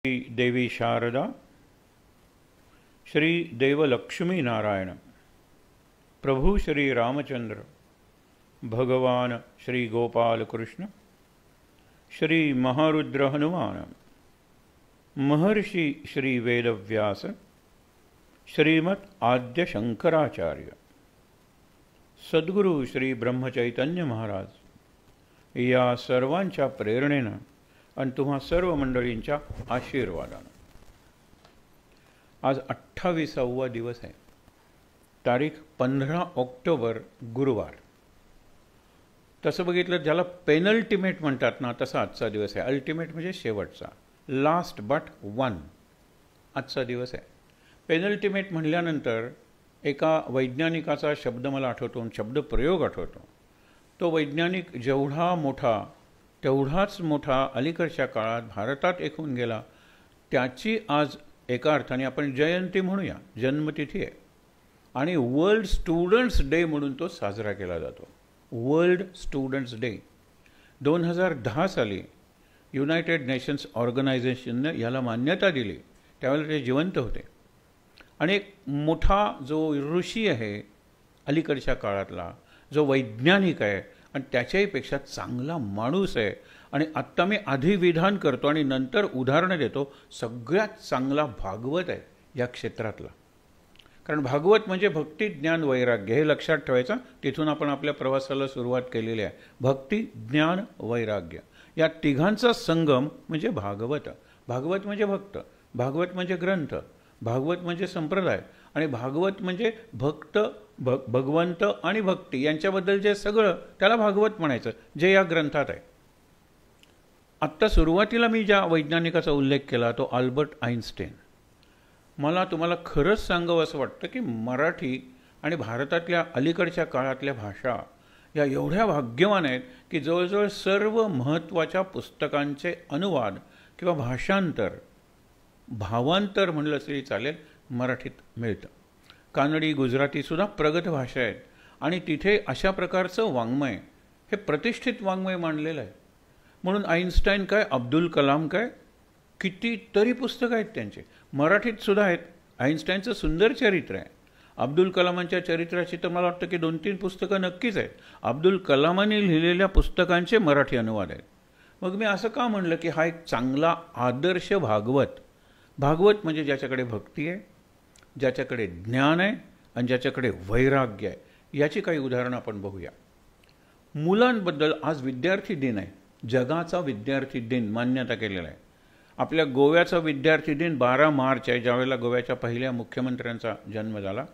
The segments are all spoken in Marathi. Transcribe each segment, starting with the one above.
श्री देवी शारदा, श्री देवलक्ष्मी नारायण, प्रभु श्री रामचंद्र, भगवान श्री गोपाल कृष्ण, श्री महारुद्र हनुमान, महर्षि श्री वेदव्यास, श्रीमत् आद्य शंकराचार्य, सद्गुरु श्री ब्रह्मचैतन्य महाराज या सर्वांच्या प्रेरणेनं आणि तुम्हा सर्व मंडळींच्या आशीर्वादानं आज 28वा दिवस आहे. तारीख 15 ऑक्टोबर गुरुवार. तसं बघितलं ज्याला पेनल्टिमेट म्हणतात ना तसा आजचा दिवस आहे. अल्टिमेट म्हणजे शेवटचा, लास्ट बट वन आजचा दिवस आहे. पेनल्टिमेट म्हणल्यानंतर एका वैज्ञानिकाचा शब्द मला आठवतो, शब्दप्रयोग आठवतो. तो वैज्ञानिक जेवढा मोठा तेवढाच मोठा अलीकडच्या काळात भारतात एक होऊन गेला. त्याची आज एका अर्थाने आपण जयंती म्हणूया, जन्मतिथी आहे. आणि वर्ल्ड स्टुडंट्स डे म्हणून तो साजरा केला जातो. वर्ल्ड स्टुडंट्स डे 2010 साली युनायटेड नेशन्स ऑर्गनायझेशनने याला मान्यता दिली. त्यावेळेला ते जिवंत होते. आणि एक मोठा जो ऋषी आहे अलीकडच्या काळातला, जो वैज्ञानिक आहे आणि त्याच्याहीपेक्षा चांगला माणूस आहे. आणि आत्ता मी आधी विधान करतो आणि नंतर उदाहरणं देतो. सगळ्यात चांगला भागवत आहे या क्षेत्रातला. कारण भागवत म्हणजे भक्ती, ज्ञान, वैराग्य हे लक्षात ठेवायचं. तिथून आपण आपल्या प्रवासाला सुरुवात केलेली आहे. भक्ती, ज्ञान, वैराग्य या तिघांचा संगम म्हणजे भागवत. भागवत म्हणजे भक्त, भागवत म्हणजे ग्रंथ, भागवत म्हणजे संप्रदाय आणि भागवत म्हणजे भक्त, भगवंत आणि भक्ती यांच्याबद्दल जे सगळं त्याला भागवत म्हणायचं, जे या ग्रंथात आहे. आत्ता सुरुवातीला मी ज्या वैज्ञानिकाचा उल्लेख केला तो अल्बर्ट आइन्स्टाईन. मला तुम्हाला खरंच सांगावं असं वाटतं की मराठी आणि भारतातल्या अलीकडच्या काळातल्या भाषा या एवढ्या भाग्यवान आहेत की जवळजवळ सर्व महत्त्वाच्या पुस्तकांचे अनुवाद किंवा भाषांतर, भावांतर म्हणलं तरी चालेल, मराठीत मिळतं. कानडी, गुजरातीसुद्धा प्रगत भाषा आहेत. आणि तिथे अशा प्रकारचं वाङ्मय हे प्रतिष्ठित वाङ्मय मानलेलं आहे. म्हणून आइन्स्टाईन काय, अब्दुल कलाम काय, कितीतरी पुस्तकं आहेत त्यांचे. मराठीतसुद्धा आहेत. आइन्स्टाईनचं सुंदर चरित्र आहे. अब्दुल कलामांच्या चरित्राची तर मला वाटतं की 2-3 पुस्तकं नक्कीच आहेत. अब्दुल कलामांनी लिहिलेल्या पुस्तकांचे मराठी अनुवाद आहेत. मग मी असं का म्हणलं की हा एक चांगला आदर्श भागवत. भागवत म्हणजे ज्याच्याकडे भक्ती आहे, ज्याच्याकडे ज्ञान आहे आणि ज्याच्याकडे वैराग्य आहे. याची काही उदाहरणं आपण बघूया. मुलांबद्दल आज विद्यार्थी दिन आहे. जगाचा विद्यार्थी दिन मान्यता केलेला आहे. आपल्या गोव्याचा विद्यार्थी दिन 12 मार्च आहे, ज्यावेळेला गोव्याच्या पहिल्या मुख्यमंत्र्यांचा जन्म झाला.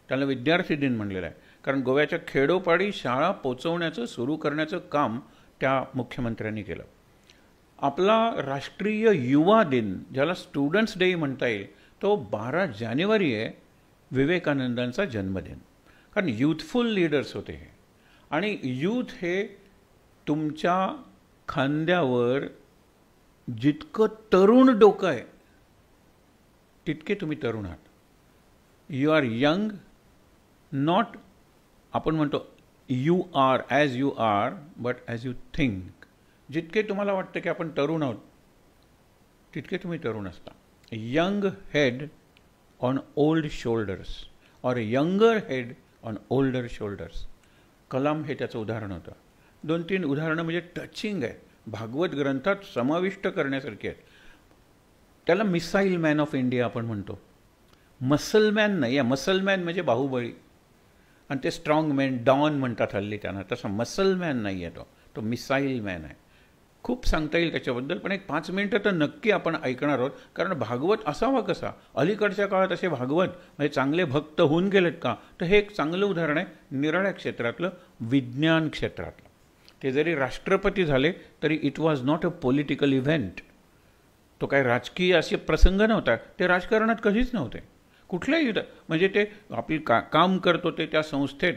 त्याला विद्यार्थी दिन म्हणलेला आहे. कारण गोव्याच्या खेडोपाडी शाळा पोचवण्याचं, सुरू करण्याचं काम त्या मुख्यमंत्र्यांनी केलं. आपला राष्ट्रीय युवा दिन, ज्याला स्टुडंट्स डे म्हणता येईल, तो 12 जानेवारी आहे, विवेकानंदांचा जन्मदिन. कारण युथफुल लीडर्स होते हे. आणि यूथ हे तुमच्या खांद्यावर जितकं तरुण डोकं आहे तितके तुम्ही तरुण आहात. यू आर यंग, नॉट आपण म्हणतो you are as you are but as you think. जितके तुम्हाला वाटतं की आपण तरुण आहोत तितके तुम्ही तरुण असता. Young head on old shoulders और younger head on older shoulders. Kalam हे त्याचं उदाहरण होतं. 2-3 उदाहरणं म्हणजे टचिंग आहे, भागवत ग्रंथात समाविष्ट करण्यासारखी आहेत. त्याला मिसाईल मॅन ऑफ इंडिया आपण म्हणतो. मसलमॅन नाही आहे. मसलमॅन म्हणजे बाहुबली आणि ते स्ट्रॉंग मॅन, डॉन म्हणतात हल्ली त्यांना. तसा मसलमॅन नाही आहे तो मिसाईल मॅन आहे. खूप सांगता येईल त्याच्याबद्दल, पण एक 5 मिनिटं तर नक्की आपण ऐकणार आहोत. कारण भागवत असावा कसा, अलीकडच्या काळात असे भागवत म्हणजे चांगले भक्त होऊन गेलेत का, तर हे एक चांगलं उदाहरण आहे निराळ्या क्षेत्रातलं, विज्ञान क्षेत्रातलं. ते जरी राष्ट्रपती झाले तरी it was not a political event. तो काय राजकीय असे प्रसंग नव्हता. ते राजकारणात कधीच नव्हते कुठल्याही. म्हणजे ते आपली काम करत होते त्या संस्थेत,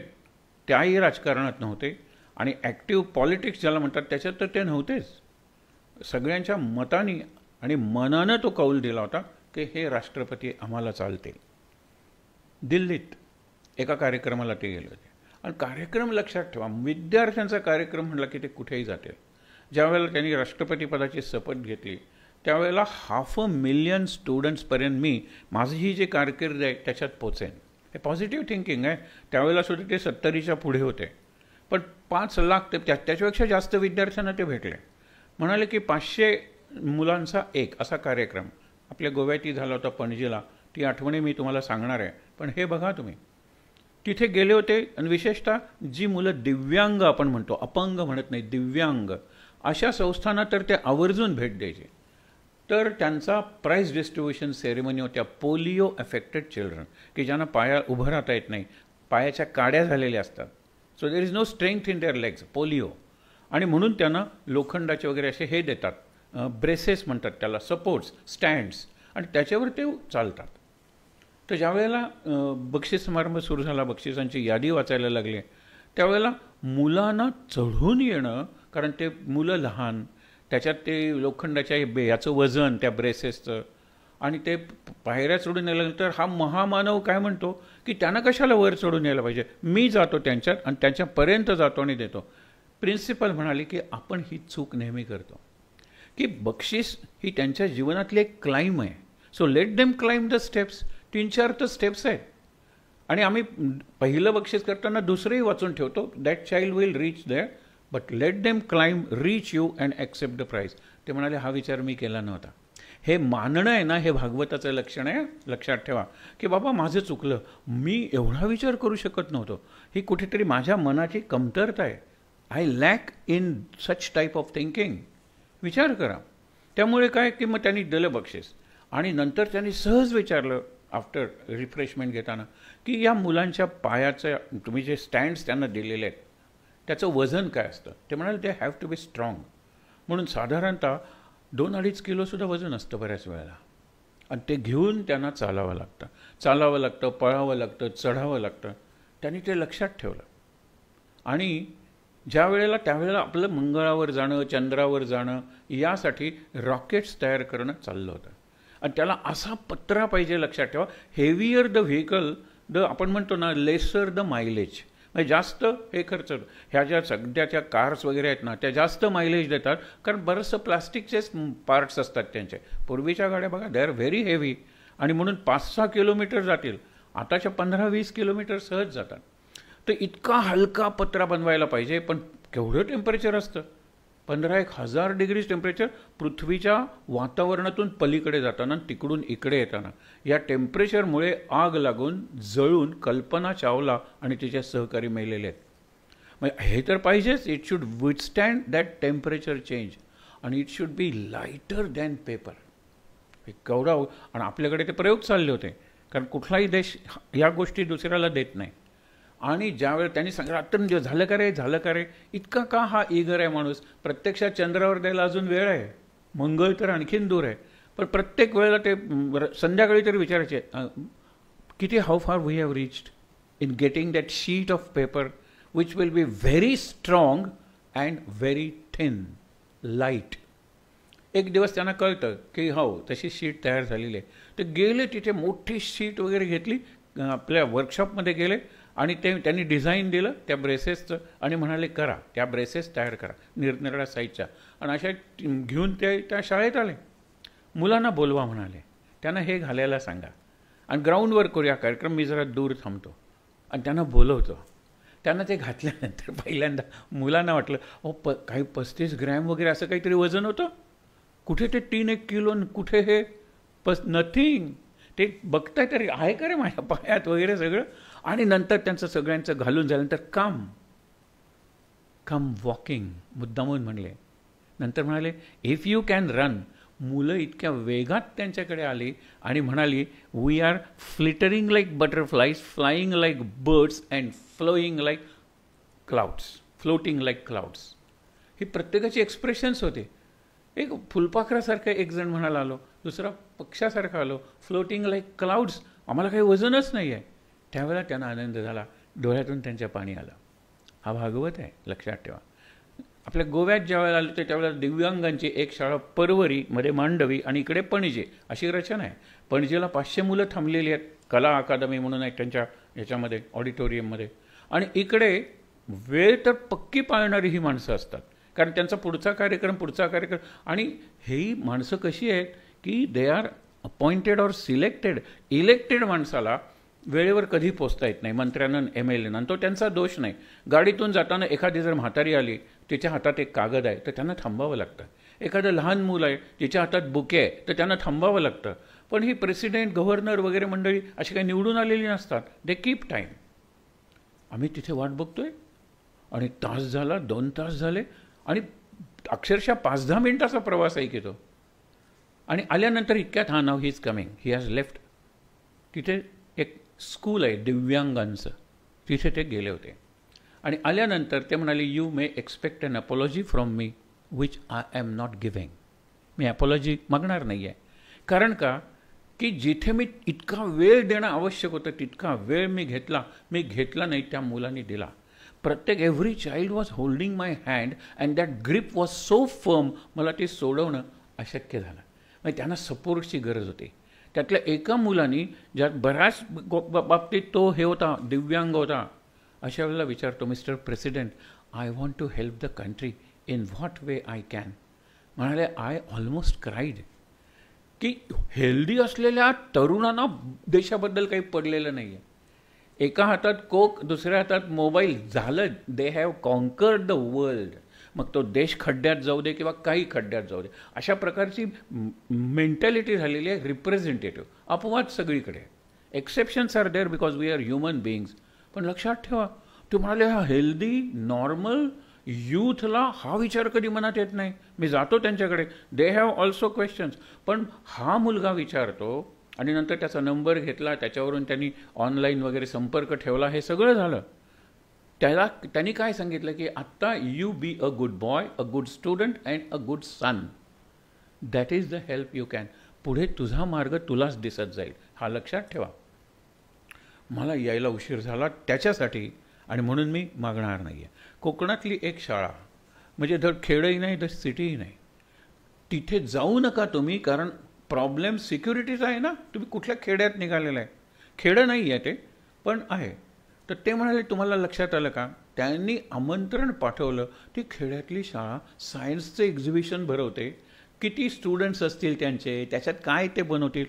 त्याही राजकारणात नव्हते. आणि ॲक्टिव्ह पॉलिटिक्स ज्याला म्हणतात त्याच्यात तर ते नव्हतेच. सगळ्यांच्या मताने आणि मनानं तो कौल दिला होता की हे राष्ट्रपती आम्हाला चालते. दिल्लीत एका कार्यक्रमाला ते गेले होते. आणि कार्यक्रम लक्षात ठेवा, विद्यार्थ्यांचा कार्यक्रम म्हटला की ते कुठेही जातील. ज्यावेळेला त्यांनी राष्ट्रपतीपदाची शपथ घेतली त्यावेळेला 500,000 स्टुडंट्सपर्यंत मी माझी ही जी कारकीर्द आहे त्याच्यात पोचेन. हे पॉझिटिव्ह थिंकिंग आहे. त्यावेळेला सुद्धा ते 70च्या पुढे होते, पण 5 लाख ते त्याच्यापेक्षा जास्त विद्यार्थ्यांना ते भेटले. म्हणाले की 500 मुलांचा एक असा कार्यक्रम आपल्या गोव्यातही झाला होता, पणजीला. ती आठवणी मी तुम्हाला सांगणार आहे. पण हे बघा तुम्ही, तिथे गेले होते आणि विशेषतः जी मुलं दिव्यांग आपण म्हणतो, अपंग म्हणत नाही, दिव्यांग, अशा संस्थांना तर ते आवर्जून भेट द्यायचे. तर त्यांचा प्राइज डिस्ट्रीब्युशन सेरेमनी होत्या पोलिओ अफेक्टेड चिल्ड्रन, की ज्यांना पाया उभं राहता येत नाही, पायाच्या काड्या झालेल्या असतात. So there is no strength in their legs, polio. आणि म्हणून त्यांना लोखंडाचे वगैरे असे हे देतात, ब्रेसेस म्हणतात त्याला, सपोर्ट्स, स्टँड्स, आणि त्याच्यावर ते चालतात. तर ज्यावेळेला बक्षीस समारंभ सुरू झाला, बक्षिसांची यादी वाचायला लागली, त्यावेळेला मुलांना चढून येणं, कारण ते मुलं लहान, त्याच्यात ते लोखंडाच्या याचं वजन, त्या ब्रेसेसचं, आणि ते पायऱ्या चढून यायल्यानंतर हा महामानव काय म्हणतो की त्यांना कशाला वर चढून यायला पाहिजे, मी जातो त्यांच्यात आणि त्यांच्यापर्यंत जातो आणि देतो. प्रिन्सिपल म्हणाले की आपण ही चूक नेहमी करतो, की बक्षीस ही त्यांच्या जीवनातली एक क्लाइंब आहे. So let them climb the steps. 3-4 तर स्टेप्स आहेत, आणि आम्ही पहिलं बक्षीस करताना दुसरंही वाचून ठेवतो, that child will reach there, but let them climb, reach you and accept the prize. ते म्हणाले हा विचार मी केला नव्हता. हे मानणं आहे ना, हे भागवताचं लक्षण आहे. लक्षात ठेवा की बाबा माझं चुकलं, मी एवढा विचार करू शकत नव्हतो, ही कुठेतरी माझ्या मनाची कमतरता आहे. I lack in such type of thinking. विचार करा. त्यामुळे काय की मग त्यांनी दिलं बक्षीस, आणि नंतर त्यांनी सहज विचारलं आफ्टर रिफ्रेशमेंट घेताना की या मुलांच्या पायाचं तुम्ही जे स्टँड्स त्यांना दिलेले आहेत त्याचं वजन काय असतं. ते म्हणाले they have to be strong. म्हणून साधारणतः 2-2.5 किलोसुद्धा वजन असतं बऱ्याच वेळेला, आणि ते घेऊन त्यांना चालावं लागतं, पळावं लागतं, चढावं लागतं. त्यांनी ते लक्षात ठेवलं. आणि त्यावेळेला आपलं मंगळावर जाणं, चंद्रावर जाणं, यासाठी रॉकेट्स तयार करणं चाललं होतं. आणि त्याला असा पत्रा पाहिजे, लक्षात ठेवा, हेवियर द व्हेकल आपण म्हणतो ना, लेसर द मायलेज. म्हणजे जास्त हे खर्च, ह्या ज्या सध्याच्या कार्स वगैरे आहेत ना, त्या जास्त मायलेज देतात, कारण बरंचसं प्लास्टिकचेच पार्ट्स असतात त्यांचे. पूर्वीच्या गाड्या बघा, दे आर व्हेरी हेवी, आणि म्हणून 5-6 किलोमीटर जातील, आताच्या 15-20 किलोमीटर सहज जातात. तर इतका हलका पत्रा बनवायला पाहिजे. पण केवढं टेम्परेचर असतं, 15,000 डिग्रीज टेम्परेचर पृथ्वीच्या वातावरणातून पलीकडे जाताना, तिकडून इकडे येताना. या टेम्परेचरमुळे आग लागून जळून कल्पना चावला आणि तिचे सहकारी मेलेले आहेत. म्हणजे हे तर पाहिजेच, it should withstand that temperature change, आणि it should be lighter than paper. हे केवढा. आणि आपल्याकडे ते प्रयोग चालले होते, कारण कुठलाही देश या गोष्टी दुसऱ्याला देत नाही. आणि ज्यावेळेस त्यांनी सांगितलं आता झालं का रे, इतका का हा ईगर आहे माणूस. प्रत्यक्षात चंद्रावर द्यायला अजून वेळ आहे, मंगळ तर आणखीन दूर आहे. पण प्रत्येक वेळेला ते संध्याकाळी तरी विचारायचे किती, how far we have reached in getting that sheet of paper which will be very strong and very thin, light. एक दिवस त्यांना कळतं की हो तशी शीट तयार झालेली आहे. तर गेले तिथे, मोठी शीट वगैरे घेतली, आपल्या वर्कशॉपमध्ये गेले, आणि त्यांनी डिझाईन दिलं त्या ब्रेसेसचं, आणि म्हणाले करा, त्या ब्रेसेस तयार करा निरनिराळ्या साईजच्या. आणि अशा घेऊन ते त्या शाळेत आले. मुलांना बोलवा म्हणाले, त्यांना हे घालायला सांगा, आणि ग्राउंडवर करूया कार्यक्रम, मी जरा दूर थांबतो. आणि त्यांना बोलवतो. त्यांना ते घातल्यानंतर पहिल्यांदा मुलांना वाटलं काही 35 ग्रॅम वगैरे असं काहीतरी वजन होतं. कुठे ते 3-1 किलो, कुठे हे नथिंग. ते बघताय तरी आहे का रे माझ्या पायात वगैरे सगळं. आणि नंतर त्यांचं सगळ्यांचं घालून झाल्यानंतर कम वॉकिंग मुद्दामून म्हणले. नंतर म्हणाले इफ यू कॅन रन. मुलं इतक्या वेगात त्यांच्याकडे आली आणि म्हणाली we are fluttering like butterflies, flying like birds and flowing like clouds, floating like clouds. ही प्रत्येकाची एक्सप्रेशन्स होते. एक फुलपाखरासारखं एक जण म्हणायला आलो, दुसरा पक्षासारखा आलो, फ्लोटिंग लाईक क्लाउड्स, आम्हाला काही वजनच नाही आहे. त्यावेळेला त्यांना आनंद झाला, डोळ्यातून त्यांच्या पाणी आलं. हा भागवत आहे, लक्षात ठेवा. आपल्या गोव्यात ज्यावेळेला आलो ते त्यावेळेला दिव्यांगांची एक शाळा परवरीमध्ये, मांडवी, आणि इकडे पणजी अशी रचना आहे. पणजीला 500 मुलं थांबलेली आहेत, कला अकादमी म्हणून आहे त्यांच्या ह्याच्यामध्ये, ऑडिटोरियममध्ये. आणि इकडे वेळ तर पक्की पाळणारी ही माणसं असतात कारण त्यांचा पुढचा कार्यक्रम आणि ही माणसं कशी आहेत की they are appointed or selected. Elected माणसाला वेळेवर कधी पोचता येत नाही, मंत्र्यांना MLA तो त्यांचा दोष नाही. गाडीतून जाताना एखादी जर म्हातारी आली, तिच्या हातात एक कागद आहे तर त्यांना थांबावं लागतं. एखादं लहान मूल आहे, तिच्या हातात बुके आहे तर त्यांना थांबावं लागतं. पण ही प्रेसिडेंट, गव्हर्नर वगैरे मंडळी अशी काही निवडून आलेली नसतात. They keep time. आम्ही तिथे वाट बघतोय आणि तास झाला, 2 तास झाले आणि अक्षरशः 5-10 मिनिटाचा प्रवास आहे की तो. आणि आल्यानंतर इतक्यात नाव he is coming, he has left. तिथे एक स्कूल आहे दिव्यांगांचं, तिथे ते गेले होते आणि आल्यानंतर ते म्हणाले you may expect an apology from me which I am not giving. Me apology मागणार नाही आहे. कारण का की जिथे मी इतका वेळ देणं आवश्यक होतं तितका वेळ मी घेतला नाही, त्या मुलांनी दिला. प्रत्येक every child was holding my hand and that grip was so firm, मला ते सोडवणं अशक्य झालं. म्हणजे त्यांना सपोर्टची गरज होती. त्यातल्या एका मुलांनी, ज्यात बऱ्याच बाबतीत तो हे होता, दिव्यांग होता, अशा वेळेला विचारतो, mister president, I want to help the country in what way I can. म्हणाले आय ऑलमोस्ट क्राईड की हेल्दी असलेल्या तरुणांना देशाबद्दल काही पडलेलं नाही आहे. एका हातात कोक, दुसऱ्या हातात मोबाईल, झालं, they have conquered the world. मग तो देश खड्ड्यात जाऊ दे किंवा काही खड्ड्यात जाऊ दे, अशा प्रकारची मेंटॅलिटी झालेली आहे. रिप्रेझेंटेटिव्ह अपवाद सगळीकडे, exceptions are there because we are human beings. पण लक्षात ठेवा, ते म्हणाले हा हेल्दी नॉर्मल यूथला हा विचार कधी मनात येत नाही. मी जातो त्यांच्याकडे, दे हॅव ऑल्सो क्वेश्चन्स. पण हा मुलगा विचारतो आणि नंतर त्याचा नंबर घेतला, त्याच्यावरून त्यांनी ऑनलाईन वगैरे संपर्क ठेवला, हे सगळं झालं. त्यांनी काय सांगितलं की आत्ता you be a good boy, a good student and a good son. That is the help you can. पुढे तुझा मार्ग तुलाच दिसत जाईल, हा लक्षात ठेवा. मला यायला उशीर झाला त्याच्यासाठी आणि म्हणून मी मागणार नाही आहे. कोकणातली एक शाळा, म्हणजे धड खेडही नाही तर सिटीही नाही, तिथे जाऊ नका तुम्ही, कारण प्रॉब्लेम सिक्युरिटीचा आहे ना. तुम्ही कुठल्या खेड्यात निघालेला आहे, खेडं नाही आहे ते पण आहे. तर ते म्हणाले तुम्हाला लक्षात आलं का, त्यांनी आमंत्रण पाठवलं. ती खेड्यातली शाळा सायन्सचं एक्झिबिशन भरवते, किती स्टुडंट्स असतील त्यांचे, त्याच्यात काय ते बनवतील.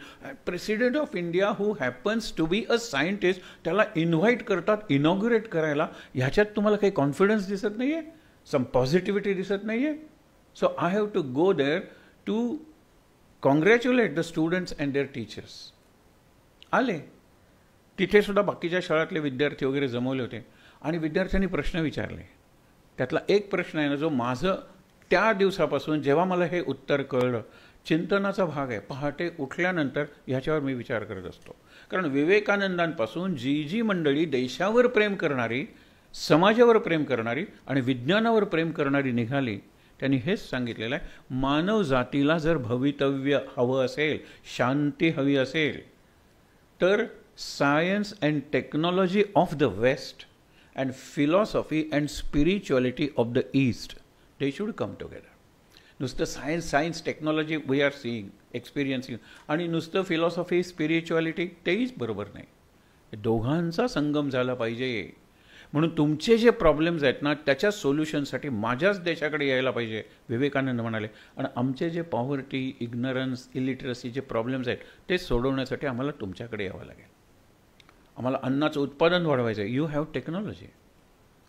President of India who happens to be a scientist, त्याला इन्व्हाइट करतात इनॉग्युरेट करायला. ह्याच्यात तुम्हाला काही कॉन्फिडन्स दिसत नाही आहे, सम पॉझिटिव्हिटी दिसत नाही आहे. So I have to go there to congratulate the students and their teachers. आले तिथे सुद्धा बाकीच्या शाळातले विद्यार्थी वगैरे जमवले होते आणि विद्यार्थ्यांनी प्रश्न विचारले. त्यातला एक प्रश्न आहे ना, जो माझं त्या दिवसापासून जेव्हा मला हे उत्तर कळलं, चिंतनाचा भाग आहे. पहाटे उठल्यानंतर ह्याच्यावर मी विचार करत असतो. कारण विवेकानंदांपासून जी जी मंडळी देशावर प्रेम करणारी, समाजावर प्रेम करणारी आणि विज्ञानावर प्रेम करणारी निघाली, त्यांनी हेच सांगितलेलं आहे, मानव जातीला जर भवितव्य हवं असेल, शांती हवी असेल, तर science and technology of the west and philosophy and spirituality of the east, they should come together. नुसतं science technology we are seeing, experiencing, आणि नुसतं फिलॉसॉफी स्पिरिच्युअलिटी तेहीच बरोबर नाही. दोघांचा संगम झाला पाहिजे. म्हणून तुमचे जे प्रॉब्लेम्स आहेत ना, त्याच्या सोल्युशनसाठी माझ्याच देशाकडे यायला पाहिजे, विवेकानंद म्हणाले. आणि आमचे जे पॉवर्टी, इग्नरन्स, इलिटरसी जे प्रॉब्लेम्स आहेत ते सोडवण्यासाठी आम्हाला तुमच्याकडे यावं लागेल. आम्हाला अन्नाचं उत्पादन वाढवायचं आहे, यू हॅव टेक्नॉलॉजी,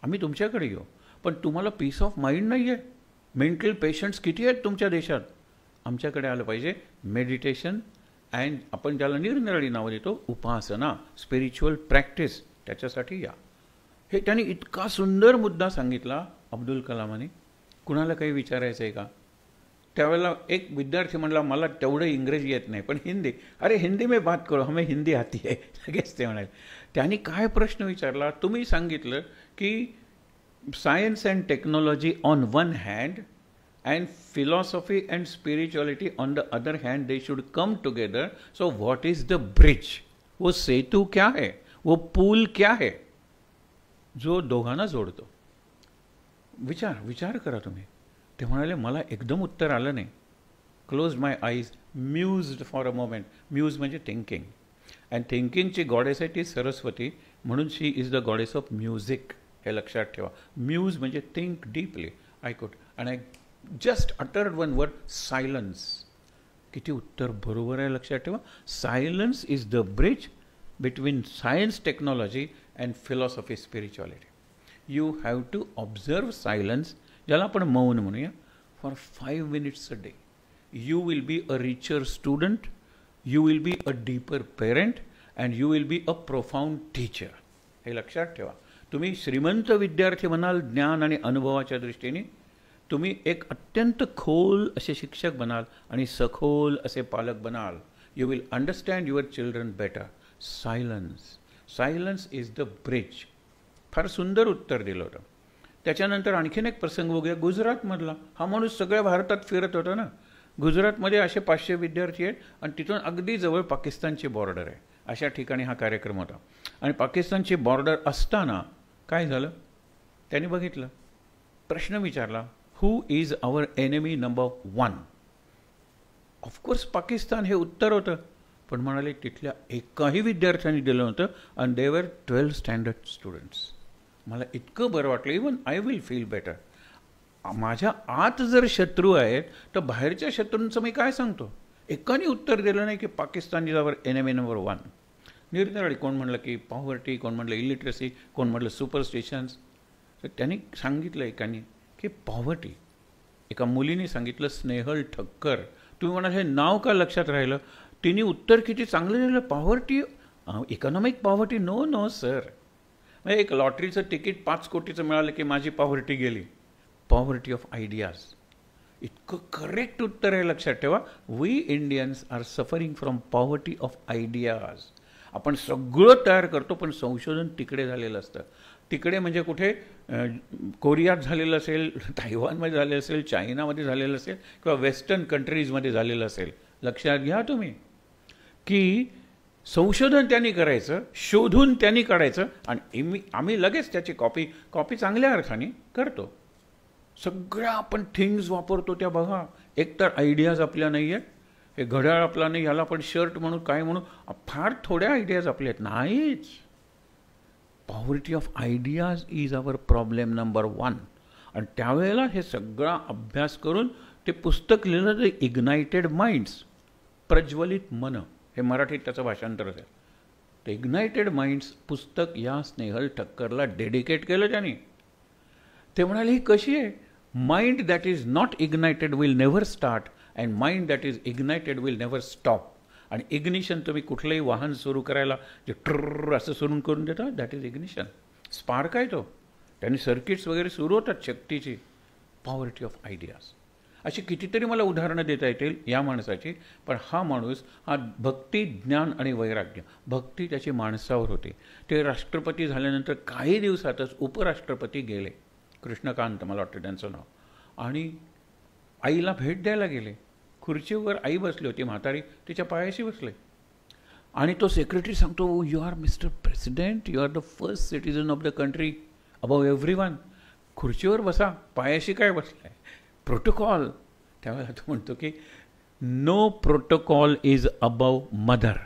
आम्ही तुमच्याकडे येऊ. पण तुम्हाला पीस ऑफ माइंड नाही आहे. मेंटल पेशंट्स किती आहेत तुमच्या देशात, आमच्याकडे आलं पाहिजे. मेडिटेशन अँड आपण ज्याला निरनिराळी नावं देतो, उपासना, स्पिरिच्युअल प्रॅक्टिस, त्याच्यासाठी या. हे त्यांनी इतका सुंदर मुद्दा सांगितला अब्दुल कलामांनी. कुणाला काही विचारायचं आहे का? त्यावेळेला एक विद्यार्थी म्हणला मला तेवढं इंग्रजी येत नाही पण हिंदी. अरे हिंदी में बात करो, हमें हिंदी आती है, लगेच ते म्हणाले. त्यांनी काय प्रश्न विचारला, तुम्ही सांगितलं की science and technology on one hand and philosophy and spirituality on the other hand, they should come together. So what is the bridge? वो सेतु क्या है, वो पूल क्या है जो दोघांना जोडतो? विचार करा तुम्ही. ते म्हणाले मला एकदम उत्तर आलं नाही. Close my eyes, mused for a moment. Muse म्हणजे थिंकिंग, अँड थिंकिंगची गॉडेस आहे ती सरस्वती, म्हणून she is the goddess of music. हे लक्षात ठेवा. म्यूज म्हणजे think deeply I could. And I just uttered one word, silence. किती उत्तर बरोबर आहे लक्षात ठेवा. Silence is the bridge between science, technology and philosophy, spirituality. You have to observe silence, ज्याला आपण मौन म्हणूया, for 5 minutes a day. You will be a richer student, you will be a deeper parent, and you will be a profound teacher. हे लक्षात ठेवा. तुम्ही श्रीमंत विद्यार्थी बनाल ज्ञान आणि अनुभवाच्या दृष्टीने, तुम्ही एक अत्यंत खोल असे शिक्षक बनाल आणि सखोल असे पालक बनाल. You will understand your children better. Silence is the bridge. फार सुंदर उत्तर दिलं होतं. त्याच्यानंतर आणखीन एक प्रसंग बघूया, गुजरातमधला. हा माणूस सगळ्या भारतात फिरत होता ना. गुजरातमध्ये असे 500 विद्यार्थी आहेत आणि तिथून अगदी जवळ पाकिस्तानची बॉर्डर आहे. अशा ठिकाणी हा कार्यक्रम होता. आणि पाकिस्तानची बॉर्डर असताना काय झालं, त्यांनी बघितलं, प्रश्न विचारला, who is our enemy number 1. Of course Pakistan हे उत्तर होतं, पण म्हणाले तिथल्या एकाही विद्यार्थ्यांनी दिलं नव्हतं. आणि दे वर 12 स्टँडर्ड स्टुडंट्स. मला इतकं बरं वाटलं, even I will feel better. माझ्या आत जर शत्रू आहेत तर बाहेरच्या शत्रूंचं मी काय सांगतो. एकाने उत्तर दिलं नाही की Pakistan is our enemy number 1. निरनिराळी, कोण म्हणलं की पॉवर्टी, कोण म्हणलं इलिटरसी, कोण म्हणलं सुपरस्टिशन्स. तर त्यांनी सांगितलं एकाने की पॉवर्टी. एका मुलीने सांगितलं स्नेहल ठक्कर. तुम्ही म्हणाल हे नाव का लक्षात राहिलं. तिने उत्तर किती चांगलं दिलं. Poverty, economic poverty. No sir. म्हणजे एक लॉटरीचं तिकीट 5 कोटीचं मिळालं की माझी पॉवर्टी गेली. Poverty of ideas. इतकं करेक्ट उत्तर आहे, लक्षात ठेवा. We Indians are suffering from poverty of ideas. आपण सगळं तयार करतो पण संशोधन तिकडे झालेलं असतं. तिकडे म्हणजे कुठे, कोरियात झालेलं असेल, तायवानमध्ये झालेलं असेल, चायनामध्ये झालेलं असेल किंवा वेस्टर्न कंट्रीजमध्ये झालेलं असेल. लक्षात घ्या तुम्ही की संशोधन त्यांनी करायचं, शोधून त्यांनी काढायचं आणि आम्ही लगेच त्याची कॉपी चांगल्या अर्थाने करतो. सगळ्या आपण थिंग्स वापरतो त्या बघा. एकतर आयडियाज आपल्या नाही आहेत. हे घड्याळ आपला नाही, ह्याला आपण शर्ट म्हणू, काय म्हणू, फार थोड्या आयडियाज आपल्या आहेत. नाहीच. Poverty of ideas is our problem number 1. आणि त्यावेळेला हे सगळा अभ्यास करून ते पुस्तक लिहिलं, ते इग्नायटेड माइंड्स, प्रज्वलित मन, हे मराठीत त्याचं भाषांतर असेल. ते इग्नायटेड माइंड्स पुस्तक या स्नेहल ठक्करला डेडिकेट केलं त्यांनी. ते म्हणाले ही कशी आहे. Mind that is not ignited will never start and mind that is ignited will never stop. आणि इग्निशन तुम्ही कुठलंही वाहन सुरू करायला जे ट्रर असं सुरू करून देता, दॅट इज इग्निशन. स्पार्क आहे तो. त्यांनी सर्किट्स वगैरे सुरू होतात शक्तीची. Poverty of ideas. अशी कितीतरी मला उदाहरणं देता येतील या माणसाची. पण हा माणूस हा भक्ती, ज्ञान आणि वैराग्य. भक्ती त्याची माणसावर होती. ते राष्ट्रपती झाल्यानंतर काही दिवसातच उपराष्ट्रपती गेले. कृष्णकांत मला वाटतं त्यांचं नाव. आणि आईला भेट द्यायला गेले. खुर्चीवर आई बसली होती म्हातारी, तिच्या पायाशी बसले. आणि तो सेक्रेटरी सांगतो, you are mister president, you are the first citizen of the country above everyone. खुर्चीवर बसा, पायाशी काय बसलाय. प्रोटोकॉल. त्यावेळेला तो म्हणतो की no protocol is above mother.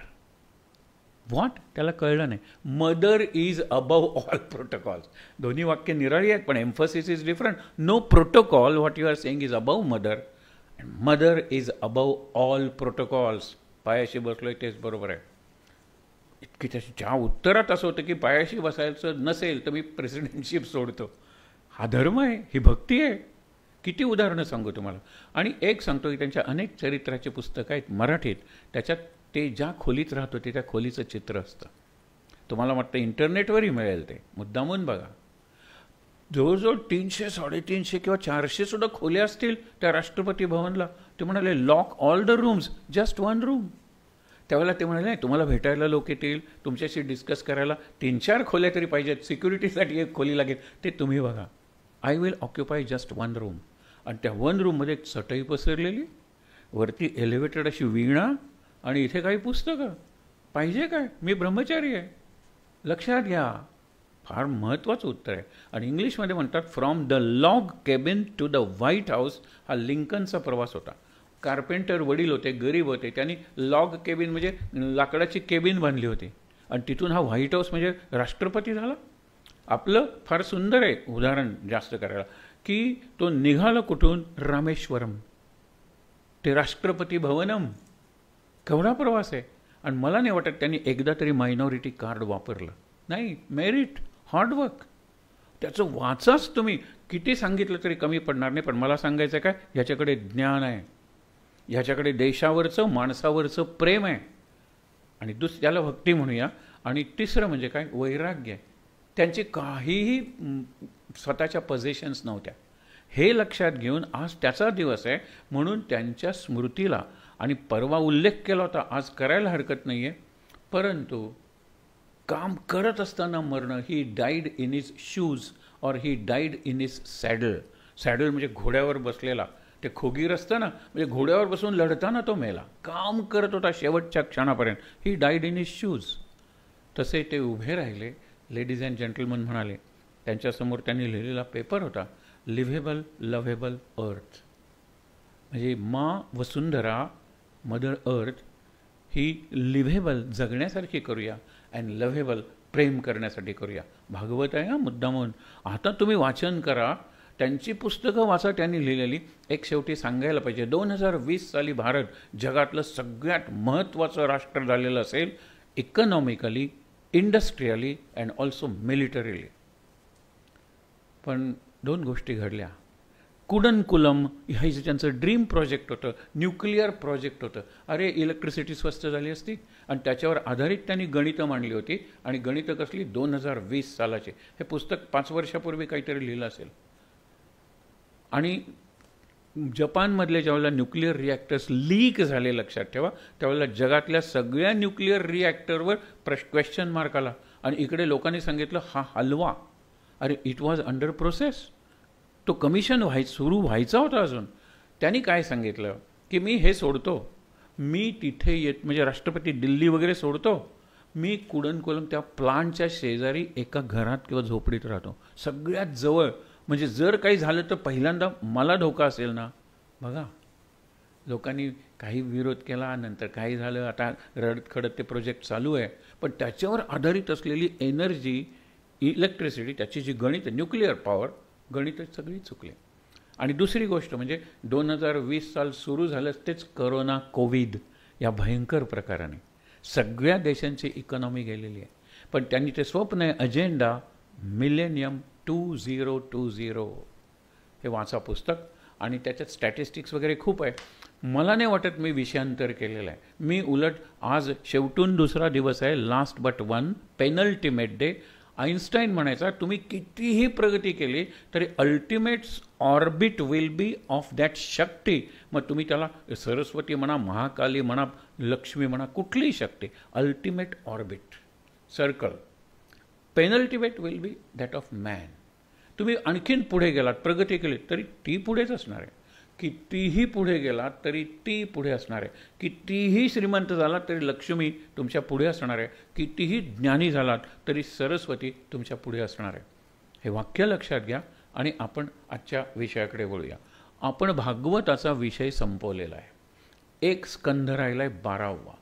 What? त्याला कळलं नाही. Mother is above all protocols. दोन्ही वाक्य निराळी आहेत पण emphasis is different. No protocol, what you are saying is above mother, mother is above all protocols. पायाशी बसलोय तेच बरोबर आहे. इतकी त्याची ज्या उत्तरात असं होतं की पायाशी बसायचं नसेल तर मी प्रेसिडेंटशिप सोडतो. हा धर्म आहे, ही भक्ती आहे. किती उदाहरणं सांगू तुम्हाला. आणि एक सांगतो की त्यांच्या अनेक चरित्राचे पुस्तकं आहेत मराठीत. त्याच्यात ते ज्या खोलीत राहत होते त्या खोलीचं चित्र असतं. तुम्हाला वाटतं इंटरनेटवरही मिळेल, ते मुद्दामून बघा. जवळजवळ 300, 350 किंवा 400 सुद्धा खोल्या असतील त्या राष्ट्रपती भवनला. ते म्हणाले lock all the rooms, just 1 room. त्यावेळेला ते म्हणाले तुम्हाला भेटायला लोक येतील, तुमच्याशी डिस्कस करायला 3-4 खोल्या तरी पाहिजेत, सिक्युरिटीसाठी एक खोली लागेल, ते तुम्ही बघा. I will occupy just 1 room. आणि त्या 1 रूममध्ये एक चटई पसरलेली, वरती एलिव्हेटेड अशी वीणा आणि इथे काही पुस्तकं. पाहिजे काय? मी ब्रह्मचारी आहे. लक्षात घ्या. फार महत्त्वाचं उत्तर आहे. आणि इंग्लिशमध्ये म्हणतात from the log cabin to the White House. हा लिंकनचा प्रवास होता. कार्पेंटर वडील होते, गरीब होते. त्यांनी लॉग केबिन म्हणजे लाकडाची केबिन बांधली होती. आणि तिथून हा व्हाईट हाऊस म्हणजे राष्ट्रपती झाला. आपलं फार सुंदर आहे उदाहरण जास्त करायला की तो निघाला कुठून? रामेश्वरम ते राष्ट्रपती भवनम. केवढा प्रवास आहे. आणि मला नाही वाटत त्यांनी एकदा तरी मायनॉरिटी कार्ड वापरलं नाही. मेरिट, हार्डवर्क, त्याचं वाचाच तुम्ही. किती सांगितलं तरी कमी पडणार नाही. पण मला सांगायचं काय, ह्याच्याकडे ज्ञान आहे, ह्याच्याकडे देशावरचं माणसावरचं प्रेम आहे. आणि त्याला भक्ती म्हणूया. आणि तिसरं म्हणजे काय, वैराग्य आहे. त्यांची काहीही स्वतःच्या पोझिशन्स नव्हत्या. हे लक्षात घेऊन आज त्याचा दिवस आहे म्हणून त्यांच्या स्मृतीला, आणि परवा उल्लेख केला होता, आज करायला हरकत नाही आहे. परंतु काम करत असताना मरणं, he died in his shoes और he died in his saddle. Saddle म्हणजे घोड्यावर बसलेला, ते खोगीर असतं ना, म्हणजे घोड्यावर बसून लढताना तो मेला. काम करत होता शेवटच्या क्षणापर्यंत. ही डाईड इन हिज शूज. तसे ते उभे राहिले. लेडीज अँड जेंटलमन म्हणाले. त्यांच्यासमोर त्यांनी लिहिलेला पेपर होता, लिव्हेबल लव्हेबल अर्थ. म्हणजे मा वसुंधरा, मदर अर्थ ही लिव्हेबल जगण्यासारखी करूया, अँड लव्हेबल प्रेम करण्यासाठी करूया. भागवत आहे हा मुद्दामून. आता तुम्ही वाचन करा, त्यांची पुस्तकं वाचा त्यांनी लिहिलेली. एक शेवटी सांगायला पाहिजे, 2020 साली भारत जगातलं सगळ्यात महत्त्वाचं राष्ट्र झालेलं असेल, economically, industrially and also militarily. पण दोन गोष्टी घडल्या. कुडनकुलम हे त्यांचं ड्रीम प्रोजेक्ट होतं, न्यूक्लिअर प्रोजेक्ट होतं. अरे इलेक्ट्रिसिटी स्वस्त झाली असती. आणि त्याच्यावर आधारित त्यांनी गणितं मांडली होती. आणि गणितं कसली, 2020 सालाचे. हे पुस्तक 5 वर्षापूर्वी काहीतरी लिहिलं असेल. आणि जपानमधले ज्यावेळेला न्यूक्लिअर रिॲक्टर्स लीक झाले, लक्षात ठेवा, त्यावेळेला जगातल्या सगळ्या न्यूक्लिअर रिॲक्टरवर क्वेश्चन मार्क आला. आणि इकडे लोकांनी सांगितलं हा हलवा. अरे इट वॉज अंडर प्रोसेस. तो कमिशन सुरू व्हायचा होता अजून. त्यांनी काय सांगितलं की मी हे सोडतो, मी तिथे येत, म्हणजे राष्ट्रपती दिल्ली वगैरे सोडतो, मी कुडनकुलम त्या प्लांटच्या शेजारी एका घरात किंवा झोपडीत राहतो, सगळ्यात जवळ. म्हणजे जर काही झालं तर पहिल्यांदा मला धोका असेल ना. बघा, लोकांनी काही विरोध केला, नंतर काही झालं, आता रडत खडत ते प्रोजेक्ट चालू आहे. पण त्याच्यावर आधारित असलेली एनर्जी, इलेक्ट्रिसिटी, त्याची जी गणित, न्यूक्लिअर पॉवर, गणित सगळी चुकले. आणि दुसरी गोष्ट म्हणजे 2020 साल सुरू झालं तेच करोना, कोविड या भयंकर प्रकाराने सगळ्या देशांची इकॉनॉमी गेलेली आहे. पण त्यांनी ते स्वप्न आहे, अजेंडा मिलेनियम 2020. हे वाचा पुस्तक. आणि त्याच्यात स्टॅटिस्टिक्स वगैरे खूप आहे. मला नाही वाटत मी विषयांतर केलेलं आहे. मी उलट आज शेवटून दुसरा दिवस आहे, last but one, penultimate day. Einstein म्हणायचा, तुम्ही कितीही प्रगती केली तरी ultimate orbit will be of that shakti. मग तुम्ही त्याला सरस्वती म्हणा, महाकाली म्हणा, लक्ष्मी म्हणा, कुठलीही शक्ती, ultimate orbit, circle, penultimate will be that of man. तुम्ही आणखीन पुढे गेलात, प्रगती केली तरी ती पुढेच असणार आहे. कितीही पुढे गेलात तरी ती पुढे असणार आहे. कितीही श्रीमंत झालात तरी लक्ष्मी तुमच्या पुढे असणार आहे. कितीही ज्ञानी झालात तरी सरस्वती तुमच्या पुढे असणार आहे. हे वाक्य लक्षात घ्या. आणि आपण आजच्या विषयाकडे वळूया. आपण भागवताचा विषय संपवलेला आहे. एक स्कंध राहिला आहे 12वा,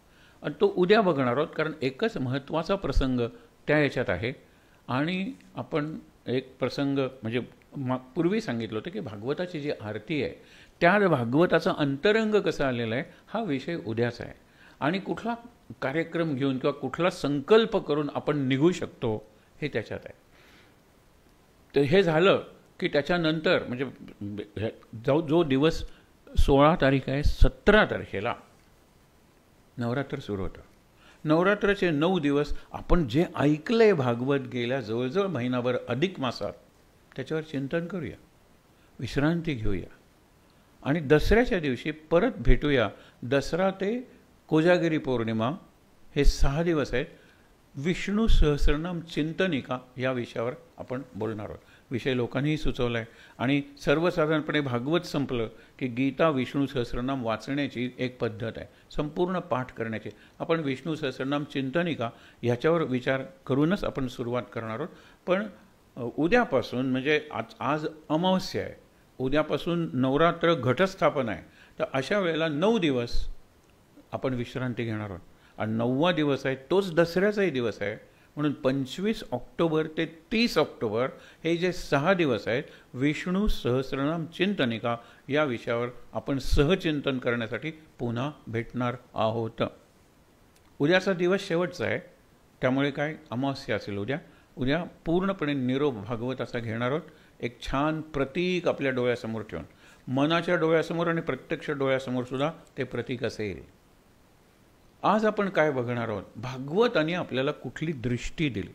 आणि तो उद्या बघणार आहोत, कारण एकच महत्त्वाचा प्रसंग त्या याच्यात आहे. आणि आपण एक प्रसंग म्हणजे पूर्वी सांगितलं होतं की भागवताची जी आरती आहे त्या भागवताचा अंतरंग कसा आलेला आहे हा विषय उद्याच आहे. आणि कुठला कार्यक्रम घेऊन किंवा कुठला संकल्प करून आपण निघू शकतो हे त्याच्यात आहे. तर हे झालं की त्याच्यानंतर म्हणजे जो दिवस 16 तारीख आहे, 17 तारखेला नवरात्र सुरू होतं. नवरात्राचे 9 दिवस आपण जे ऐकलंय भागवत गेल्या जवळजवळ महिनाभर अधिक मासात, त्याच्यावर चिंतन करूया, विश्रांती घेऊया. आणि दसऱ्याच्या दिवशी परत भेटूया. दसरा ते कोजागिरी पौर्णिमा हे 6 दिवस आहेत. विष्णू सहस्रनाम चिंतनिका या विषयावर आपण बोलणार आहोत. विषय लोकांनीही सुचवला आहे. आणि सर्वसाधारणपणे भागवत संपलं की गीता विष्णू सहस्रनाम वाचण्याची एक पद्धत आहे, संपूर्ण पाठ करण्याची. आपण विष्णू सहस्रनाम चिंतनिका ह्याच्यावर विचार करूनच आपण सुरुवात करणार आहोत. पण उद्यापासून म्हणजे आज अमावस्या आहे, उद्यापासून नवरात्र घटस्थापन आहे. तर अशा वेळेला 9 दिवस आपण विश्रांती घेणार आहोत. आणि 9वा दिवस आहे तोच दसऱ्याचाही दिवस आहे. म्हणून 25 ऑक्टोबर ते 30 ऑक्टोबर हे जे 6 दिवस आहेत, विष्णू सहस्रनाम चिंतनिका या विषयावर आपण सहचिंतन करण्यासाठी पुन्हा भेटणार आहोत. उद्याचा दिवस शेवटचा आहे, त्यामुळे काय अमावस्या असेल उद्या पूर्णपणे निरोप भागवत असा घेणार आहोत. एक छान प्रतीक आपल्या डोळ्यासमोर ठेवून, मनाच्या डोळ्यासमोर आणि प्रत्यक्ष डोळ्यासमोर सुद्धा ते प्रतीक असेल. आज आपण काय बघणार आहोत, भागवताने आपल्याला कुठली दृष्टी दिली.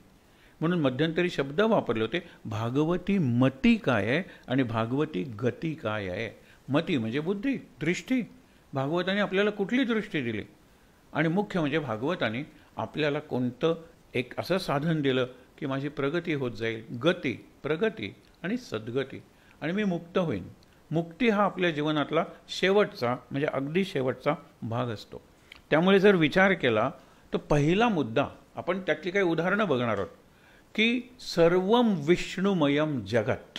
म्हणून मध्यंतरी शब्द वापरले होते, भागवती मती काय आहे आणि भागवती गती काय आहे. मती म्हणजे बुद्धी, दृष्टी. भागवताने आपल्याला कुठली दृष्टी दिली, आणि मुख्य म्हणजे भागवताने आपल्याला कोणतं एक असं साधन दिलं की माझी प्रगती होत जाईल. गती, प्रगती आणि सद्गती, आणि मी मुक्त होईन. मुक्ती हा आपल्या जीवनातला शेवटचा म्हणजे अगदी शेवटचा भाग असतो. त्यामुळे जर विचार केला तर पहिला मुद्दा आपण त्यातली काही उदाहरणं बघणार आहोत की सर्वम विष्णुमयम जगत,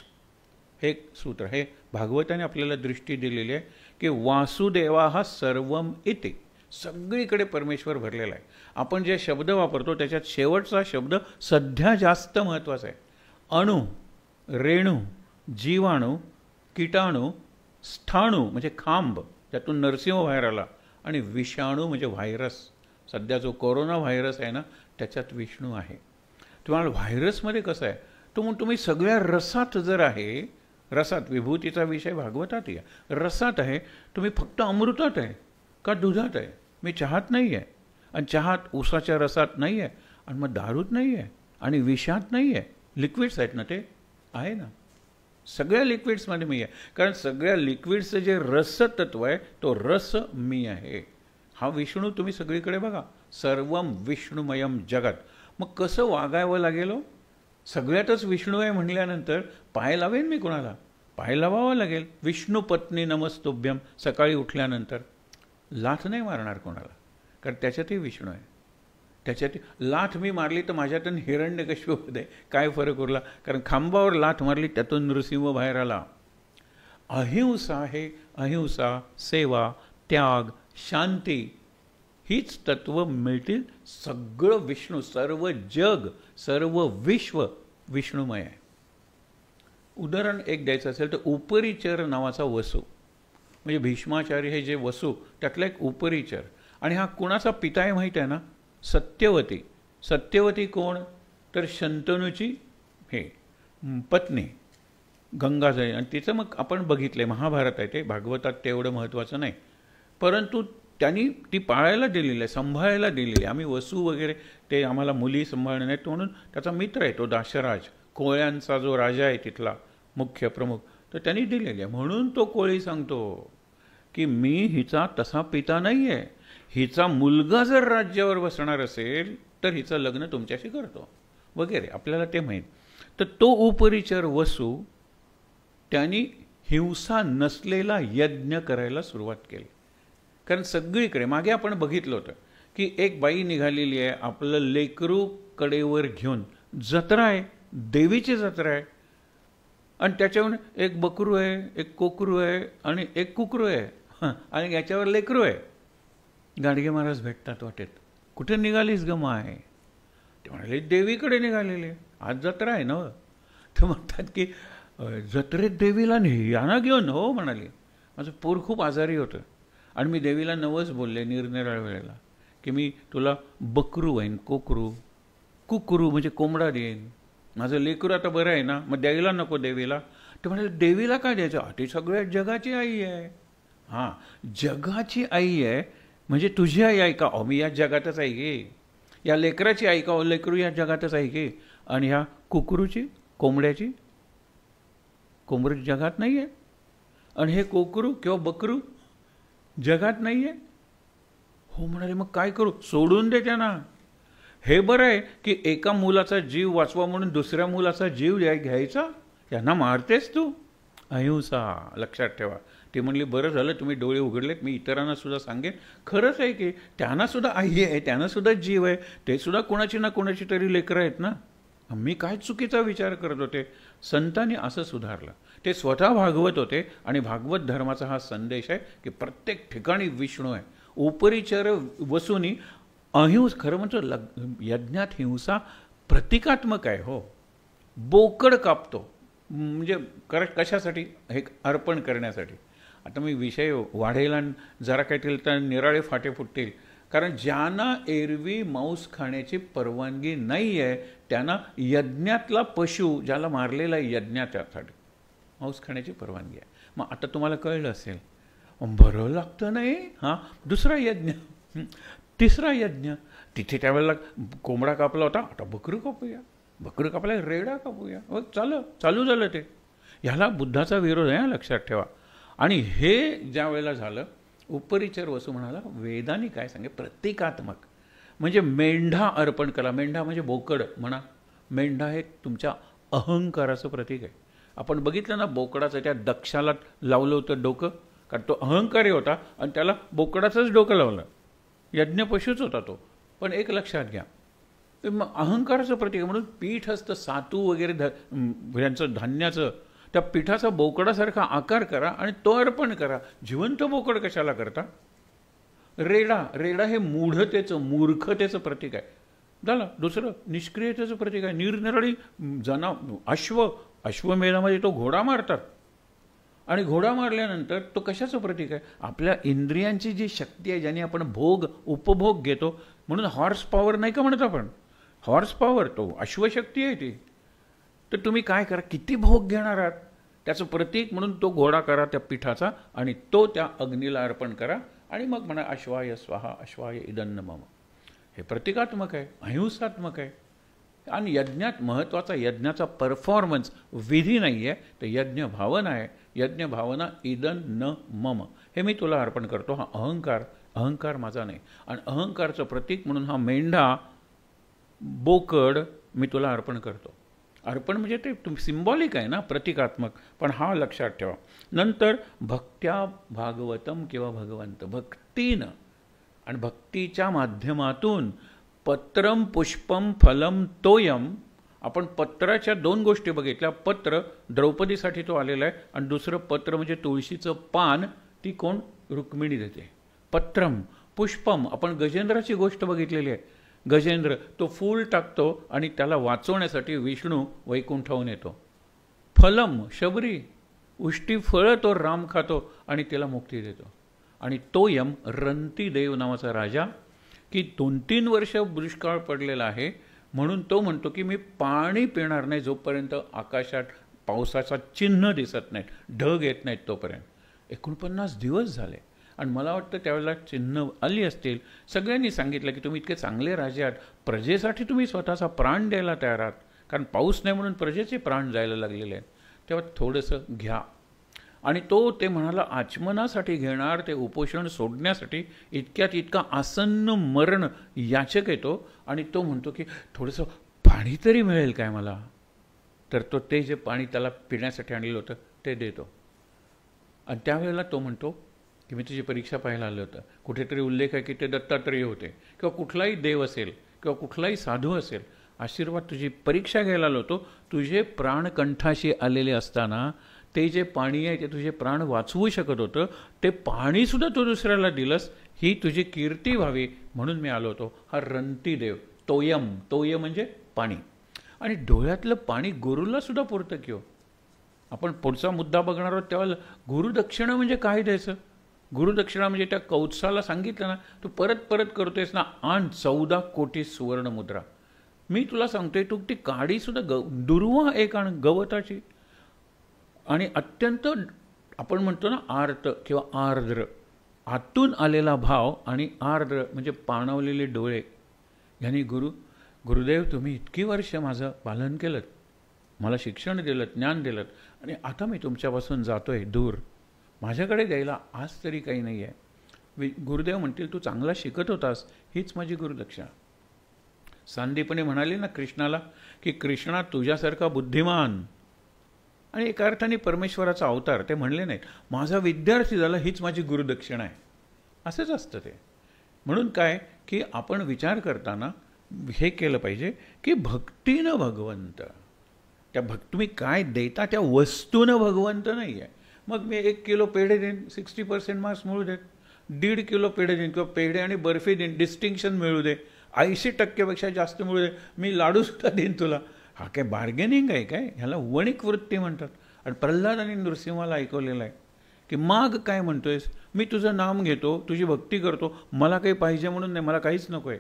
हे एक सूत्र हे भागवताने आपल्याला दृष्टी दिलेली आहे की वासुदेवा हा सर्वम इति, सगळीकडे परमेश्वर भरलेला आहे. आपण जे शब्द वापरतो त्याच्यात शेवटचा शब्द सध्या जास्त महत्त्वाचा आहे. अणु, रेणू, जीवाणू, कीटाणू, स्थाणू म्हणजे खांब, त्यातून नरसिंह बाहेर आला, आणि विषाणू म्हणजे व्हायरस. सध्या जो कोरोना व्हायरस आहे ना, त्याच्यात विष्णू आहे. तुम्हाला व्हायरसमध्ये कसं आहे, तुम्ही सगळ्या रसात जर आहे, रसात विभूतीचा विषय भागवतात या रसात आहे, तुम्ही फक्त अमृतात आहे का दुधात आहे. मी चहात नाही आहे, आणि चहात ऊसाच्या रसात नाही आहे, आणि मग दारूत नाही आहे, आणि विषात नाही आहे. लिक्विड्स आहेत ना, ते आहे ना, सगळ्या लिक्विड्समध्ये मी आहे. कारण सगळ्या लिक्विड्सचं जे रसतत्व आहे तो रस मी आहे. हा विष्णू तुम्ही सगळीकडे बघा, सर्वम विष्णुमयम जगत. मग कसं वागावं लागेल हो? सगळ्यातच विष्णू आहे म्हटल्यानंतर पाय लावेन मी कोणाला? पाय लावावं लागेल. विष्णू पत्नी नमस्तुभ्यम, सकाळी उठल्यानंतर लाथ नाही मारणार कोणाला, कारण त्याच्यातही विष्णू आहे. त्याच्यात लाथ मी मारली तर माझ्यातून हिरण्यकश्यपूमध्ये काय फरक उरला, कारण खांबावर लाथ मारली त्यातून नृसिंह बाहेर आला. अहिंसा हे अहिंसा, सेवा, त्याग, शांती हीच तत्व मिळतील. सगळं विष्णू, सर्व जग, सर्व विश्व विष्णुमय आहे. उदाहरण एक द्यायचं असेल तर उपरिचर नावाचा वसू, म्हणजे भीष्माचार्य हे जे वसू त्यातला एक उपरिचर. आणि हा कुणाचा पिता आहे माहीत आहे ना? सत्यवती. सत्यवती कोण? तर शंतनूची पत्नी गंगाजळी. आणि तिचं मग आपण बघितलं, महाभारत आहे ते, भागवतात तेवढं महत्त्वाचं नाही, परंतु त्यांनी ती पाळायला दिलेली आहे, सांभाळायला दिलेली आहे. आम्ही वसू वगैरे ते आम्हाला मुली सांभाळणे नाहीत, म्हणून त्याचा मित्र आहे तो दाशराज, कोळ्यांचा जो राजा आहे तिथला मुख्य प्रमुख, तर त्यांनी दिलेली आहे. म्हणून तो कोळी सांगतो की मी हिचा तसा पिता नाही आहे, हिचा मुलगा जर राज्यावर बसणार असेल तर हिचं लग्न तुमच्याशी करतो वगैरे, आपल्याला ते माहीत. तर तो उपरिचर वसू त्यांनी हिंसा नसलेला यज्ञ करायला सुरुवात केली. कारण सगळीकडे मागे आपण बघितलं होतं की एक बाई निघालेली आहे आपलं लेकरू कडेवर घेऊन, जत्रा आहे, देवीची जत्रा आहे, आणि त्याच्यावर एक बकरू आहे, एक कोकरू आहे आणि एक कुकरू आहे, आणि याच्यावर लेकरू आहे. गाडगे महाराज भेटतात वाटेत, कुठे निघालीस ग माय? ते म्हणाले देवीकडे निघालेले, आज जत्रा आहे ना. तर म्हणतात की जत्रेत देवीला या ना घेऊन. हो म्हणाली, माझं पोर खूप आजारी होतं आणि मी देवीला नवस बोलले निरनिराळ्या वेळेला की मी तुला बकरू आहे, कोकरू, कुकरू म्हणजे कोंबडा देईन, माझं लेकरू आता बरं आहे ना, मग द्यायला नको देवीला. ते म्हणाले देवीला काय द्यायचं? ती सगळ्या जगाची आई आहे. हां, जगाची आई आहे म्हणजे तुझी आई आहे का? मी या जगातच आहे की. या लेकराची आई का? लेकरू या जगातच आहे की. आणि ह्या कुकरूची, कोंबड्याची, कोंबडी जगात नाही आहे, आणि हे कोकरू किंवा बकरू जगात नाही आहे. हो म्हणाले, मग काय करू? सोडून दे त्यांना. हे बरं आहे की एका मुलाचा जीव वाचवा म्हणून दुसऱ्या मुलाचा जीव घ्यायचा, यांना मारतेस तू. अहिंसा लक्षात ठेवा. ती म्हणली बरं झालं तुम्ही डोळे उघडलेत, मी इतरांना सुद्धा सांगेन. खरंच आहे की त्यांना सुद्धा आई आहे, त्यांना सुद्धा जीव आहे, ते सुद्धा कोणाची ना कोणाची तरी लेकरं आहेत ना. मी काय चुकीचा विचार करत होते. संतांनी असं सुधारलं. ते स्वतः भागवत होते, आणि भागवत धर्माचा हा संदेश आहे की प्रत्येक ठिकाणी विष्णू आहे. उपरिचर वसूनी अहिंसा, खरं म्हणतो यज्ञात हिंसा प्रतिकात्मक आहे हो. बोकड कापतो म्हणजे कशासाठी? हे अर्पण करण्यासाठी. आता मी विषय वाढेल आणि जरा काहीतरी तर निराळे फाटे फुटतील. कारण ज्यांना एरवी मांस खाण्याची परवानगी नाही आहे त्यांना यज्ञातला पशु ज्याला मारलेला आहे यज्ञासाठी मांस खाण्याची परवानगी आहे. मग आता तुम्हाला कळलं असेल, बरं लागतं नाही हां. दुसरा यज्ञ, तिसरा यज्ञ, तिथे त्यावेळेला कोंबडा कापला होता, आता बकरू कापूया, बकरू कापला रेडा कापूया, चालू झालं ते. ह्याला बुद्धाचा विरोध आहे, लक्षात ठेवा. आणि हे ज्या वेळेला झालं, उपरिचर वसू म्हणाला वेदांनी काय सांगे, प्रतिकात्मक म्हणजे मेंढा अर्पण करा. मेंढा म्हणजे बोकड म्हणा. मेंढा हे तुमच्या अहंकाराचं प्रतीक आहे. आपण बघितलं ना बोकडाचं त्या दक्षाला लावलं होतं डोकं, कारण तो अहंकारी होता आणि त्याला बोकडाचंच डोकं लावलं. यज्ञ पशूच होता तो. पण एक लक्षात घ्या, मग अहंकाराचं प्रतीक म्हणून पीठ असतं सातू वगैरे ह्यांचं धान्याचं, त्या पिठाचा बोकडासारखा आकार करा आणि तो अर्पण करा. जिवंत बोकड कशाला करता? रेडा हे मूढतेचं मूर्खतेचं प्रतीक आहे. झालं. दुसरं निष्क्रियतेचं प्रतीक आहे. निरनिराळी अश्वमेधामध्ये तो घोडा मारतात आणि घोडा मारल्यानंतर तो कशाचं प्रतीक आहे? आपल्या इंद्रियांची जी शक्ती आहे ज्याने आपण उपभोग घेतो. म्हणून हॉर्स पॉवर नाही का म्हणत आपण, हॉर्स पॉवर तो अश्वशक्ती आहे ती. तर तुम्ही काय करा, किती भोग घेणार आहात त्याचं प्रतीक म्हणून तो घोडा करा त्या पिठाचा आणि तो त्या अग्नीला अर्पण करा आणि मग म्हणा अश्वाय स्वाहा अश्वाय इदन्न मम. हे प्रतिकात्मक आहे, अहिंसात्मक आहे. आणि यज्ञात महत्त्वाचा यज्ञाचा परफॉर्मन्स विधी नाही आहे, तर यज्ञ भावना आहे. यज्ञ भावना इदन न मम, हे मी तुला अर्पण करतो. हा अहंकार माझा नाही. आणि अहंकारचं प्रतीक म्हणून हा मेंढा बोकड मी तुला अर्पण करतो. अर्पण म्हणजे ते सिम्बॉलिक आहे ना, प्रतिकात्मक. पण हा लक्षात ठेवा. नंतर भक्त्या भागवतम किंवा भगवंत, भक्तीनं आणि भक्तीच्या माध्यमातून पत्रम पुष्पम फलम तोयम. आपण पत्राच्या दोन गोष्टी बघितल्या. पत्र द्रौपदीसाठी तो आलेला आहे आणि दुसरं पत्र म्हणजे तुळशीचं पान, ती कोण? रुक्मिणी देते. पत्रम. पुष्पम आपण गजेंद्राची गोष्ट बघितलेली आहे. गजेंद्र तो फूल टाकतो आणि त्याला वाचवण्यासाठी विष्णू वैकुंठाहून येतो. फलम शबरी, उष्टी फळं तो राम खातो आणि त्याला मुक्ती देतो. आणि तोयम रंतीदेव नावाचा राजा, की 2-3 वर्ष दुष्काळ पडलेला आहे म्हणून तो म्हणतो की मी पाणी पिणार नाही जोपर्यंत आकाशात पावसाचा चिन्ह दिसत नाहीत, ढग येत नाहीत तोपर्यंत. 49 दिवस झाले आणि मला वाटतं त्यावेळेला चिन्ह आली असतील. सगळ्यांनी सांगितलं की तुम्ही इतके चांगले राजे आहात, प्रजेसाठी तुम्ही स्वतःचा प्राण द्यायला तयार आहात, कारण पाऊस नाही म्हणून प्रजेचे प्राण जायला लागलेले आहेत, तेव्हा थोडंसं घ्या. आणि ते म्हणाला आचमनासाठी घेणार, ते उपोषण सोडण्यासाठी इतक्यात इतका आसन्न मरण याचक येतो आणि तो म्हणतो की थोडंसं पाणी तरी मिळेल काय मला? तर ते जे पाणी त्याला पिण्यासाठी आणलेलं होतं ते देतो. आणि त्यावेळेला तो म्हणतो की मी तुझी परीक्षा पाहायला आलं होतं. कुठेतरी उल्लेख आहे की ते दत्तात्रेय होते किंवा कुठलाही देव असेल किंवा कुठलाही साधू असेल. आशीर्वाद तुझी परीक्षा घ्यायला आलो होतो. तुझे प्राण कंठाशी आलेले असताना ते जे पाणी आहे ते तुझे प्राण वाचवू शकत होतं, ते पाणीसुद्धा तू दुसऱ्याला दिलंस, ही तुझी कीर्ती व्हावी म्हणून मी आलो होतो. हा रंती देव. तोय म्हणजे पाणी. आणि डोळ्यातलं पाणी गुरुला सुद्धा पुरतं की हो. आपण पुढचा मुद्दा बघणार आहोत तेव्हा गुरुदक्षिणा म्हणजे काय द्यायचं. गुरुदक्षिणा म्हणजे त्या कौत्साला सांगितलं ना, तू परत परत करतोयस ना, आण 14 कोटी सुवर्ण मुद्रा. मी तुला सांगतोय तू ती काडीसुद्धा दुर्वा एक आण गवताची. आणि अत्यंत आपण म्हणतो ना आर्त किंवा आर्द्र, आतून आलेला भाव आणि आर्द्र म्हणजे पाणवलेले डोळे. यांनी गुरुदेव तुम्ही इतकी वर्ष माझं पालन केलं, मला शिक्षण दिलं, ज्ञान दिलं आणि आता मी तुमच्यापासून जातोय दूर, माझ्याकडे द्यायला आज तरी काही नाही आहे. गुरुदेव म्हणतील तू चांगला शिकत होतास, हीच माझी गुरुदक्षिणा. सांदीपणे म्हणाले ना कृष्णाला की कृष्णा तुझ्यासारखा बुद्धिमान आणि एका अर्थाने परमेश्वराचा अवतार, ते म्हणले नाहीत माझा विद्यार्थी झाला हीच माझी गुरुदक्षिणा आहे. असंच असतं ते. म्हणून काय की आपण विचार करताना हे केलं पाहिजे की भक्तीनं भगवंत, तुम्ही काय देता त्या वस्तूनं भगवंत नाही आहे. मग मी 1 किलो पेढे देईन, 60% मार्क्स मिळू देत, 1.5 किलो पेढे देईन किंवा पेढे आणि बर्फी देईन, डिस्टिंक्शन मिळू दे, 80% जास्त मिळू दे, मी लाडूसुद्धा देईन तुला. हा काय बार्गेनिंग आहे काय? ह्याला वणिक वृत्ती म्हणतात. आणि प्रल्हादाने नृसिंहाला ऐकवलेलं आहे की माग काय म्हणतोयस, मी तुझं नाम घेतो, तुझी भक्ती करतो, मला काही पाहिजे म्हणून नाही, मला काहीच नको आहे.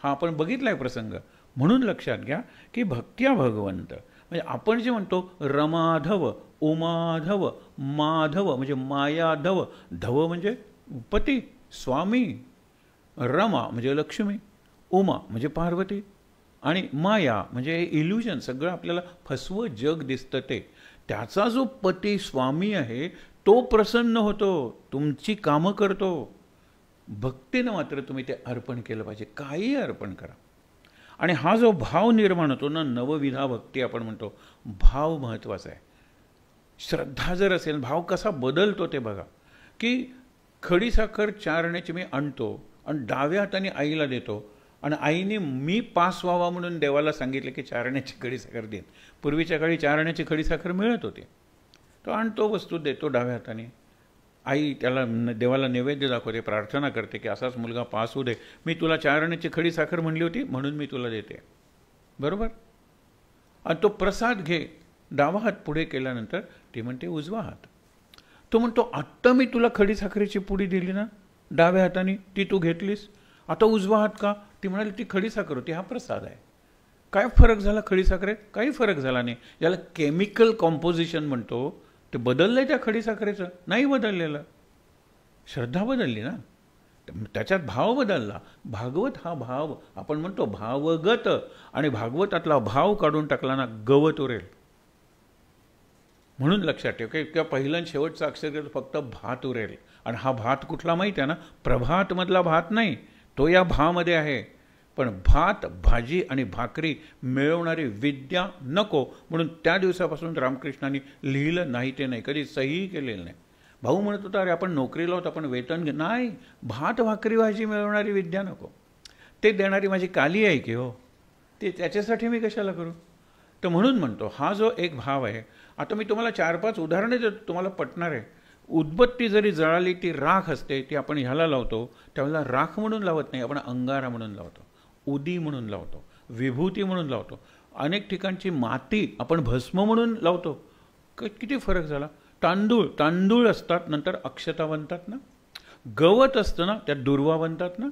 हा आपण बघितला आहे प्रसंग. म्हणून लक्षात घ्या की भक्त्या भगवंत म्हणजे आपण जे म्हणतो रमाधव, उमाधव, माधव म्हणजे मायाधव, धव म्हणजे पती स्वामी, रमा म्हणजे लक्ष्मी, उमा म्हणजे पार्वती, आणि माया म्हणजे इल्युजन, सगळं आपल्याला फसवं जग दिसतं ते. त्याचा जो पती स्वामी आहे तो प्रसन्न होतो, तुमची कामं करतो. भक्तीनं मात्र तुम्ही ते अर्पण केलं पाहिजे, काही अर्पण करा. आणि हा जो भाव निर्माण होतो ना, नवविधा भक्ती आपण म्हणतो, भाव महत्त्वाचा आहे. श्रद्धा जर असेल, भाव कसा बदलतो ते बघा. की खडीसाखर चारण्याची मी आणतो आणि डाव्या हाताने आईला देतो, आणि आईने मी पास व्हावा म्हणून देवाला सांगितलं की चारण्याची खडीसाखर देईन. पूर्वीच्या काळी चारण्याची खडीसाखर मिळत होती. तो आणतो, वस्तू देतो डाव्या हाताने. आई त्याला देवाला नैवेद्य दाखवते, प्रार्थना करते की असाच मुलगा पास होऊ दे, मी तुला चारण्याची खडीसाखर म्हणली होती म्हणून मी तुला देते. बरोबर. आणि तो प्रसाद घे. डावा हात पुढे केल्यानंतर ती म्हणते उजवा हात. तो म्हणतो आत्ता मी तुला खडीसाखरेची पुडी दिली ना डाव्या हाताने, ती तू घेतलीस, आता उजवा हात का? ती म्हणाली ती खडीसाखर होती, हा प्रसाद आहे. काय फरक झाला खडीसाखरेत? काही फरक झाला नाही. ज्याला केमिकल कॉम्पोजिशन म्हणतो ते बदललं आहे त्या खडीसाखरेचं? नाही बदललेलं. श्रद्धा बदलली ना, त्याच्यात भाव बदलला. भागवत हा भाव आपण म्हणतो भावगत, आणि भागवतातला भाव काढून टाकला ना गवत उरेल. म्हणून लक्षात ठेव की किंवा पहिलं शेवटचं अक्षर घेतो फक्त भात उरेल. आणि हा भात कुठला माहीत आहे ना? प्रभातमधला भात नाही, तो या भामध्ये आहे. पण भात, भाजी आणि भाकरी मिळवणारी विद्या नको, म्हणून त्या दिवसापासून रामकृष्णांनी लिहिलं नाही ते नाही, कधी सहीही केलेलं नाही. भाऊ म्हणत होता अरे आपण नोकरीला होतो, आपण वेतन नाही, भात भाकरी भाजी मिळवणारी विद्या नको. ते देणारी माझी काली आहे की हो, ते त्याच्यासाठी मी कशाला करू? तर म्हणून म्हणतो हा जो एक भाव आहे. आता मी तुम्हाला 4-5 उदाहरणे देतो, तुम्हाला पटणार आहे. उदबत्ती जरी जळाली ती राख असते, ती आपण ह्याला लावतो, त्यावेळेला राख म्हणून लावत नाही, आपण अंगारा म्हणून लावतो, उदी म्हणून लावतो, विभूती म्हणून लावतो. अनेक ठिकाणची माती आपण भस्म म्हणून लावतो. किती फरक झाला. तांदूळ असतात, नंतर अक्षता बनतात ना. गवत असतं ना, त्यात दुर्वा बनतात ना.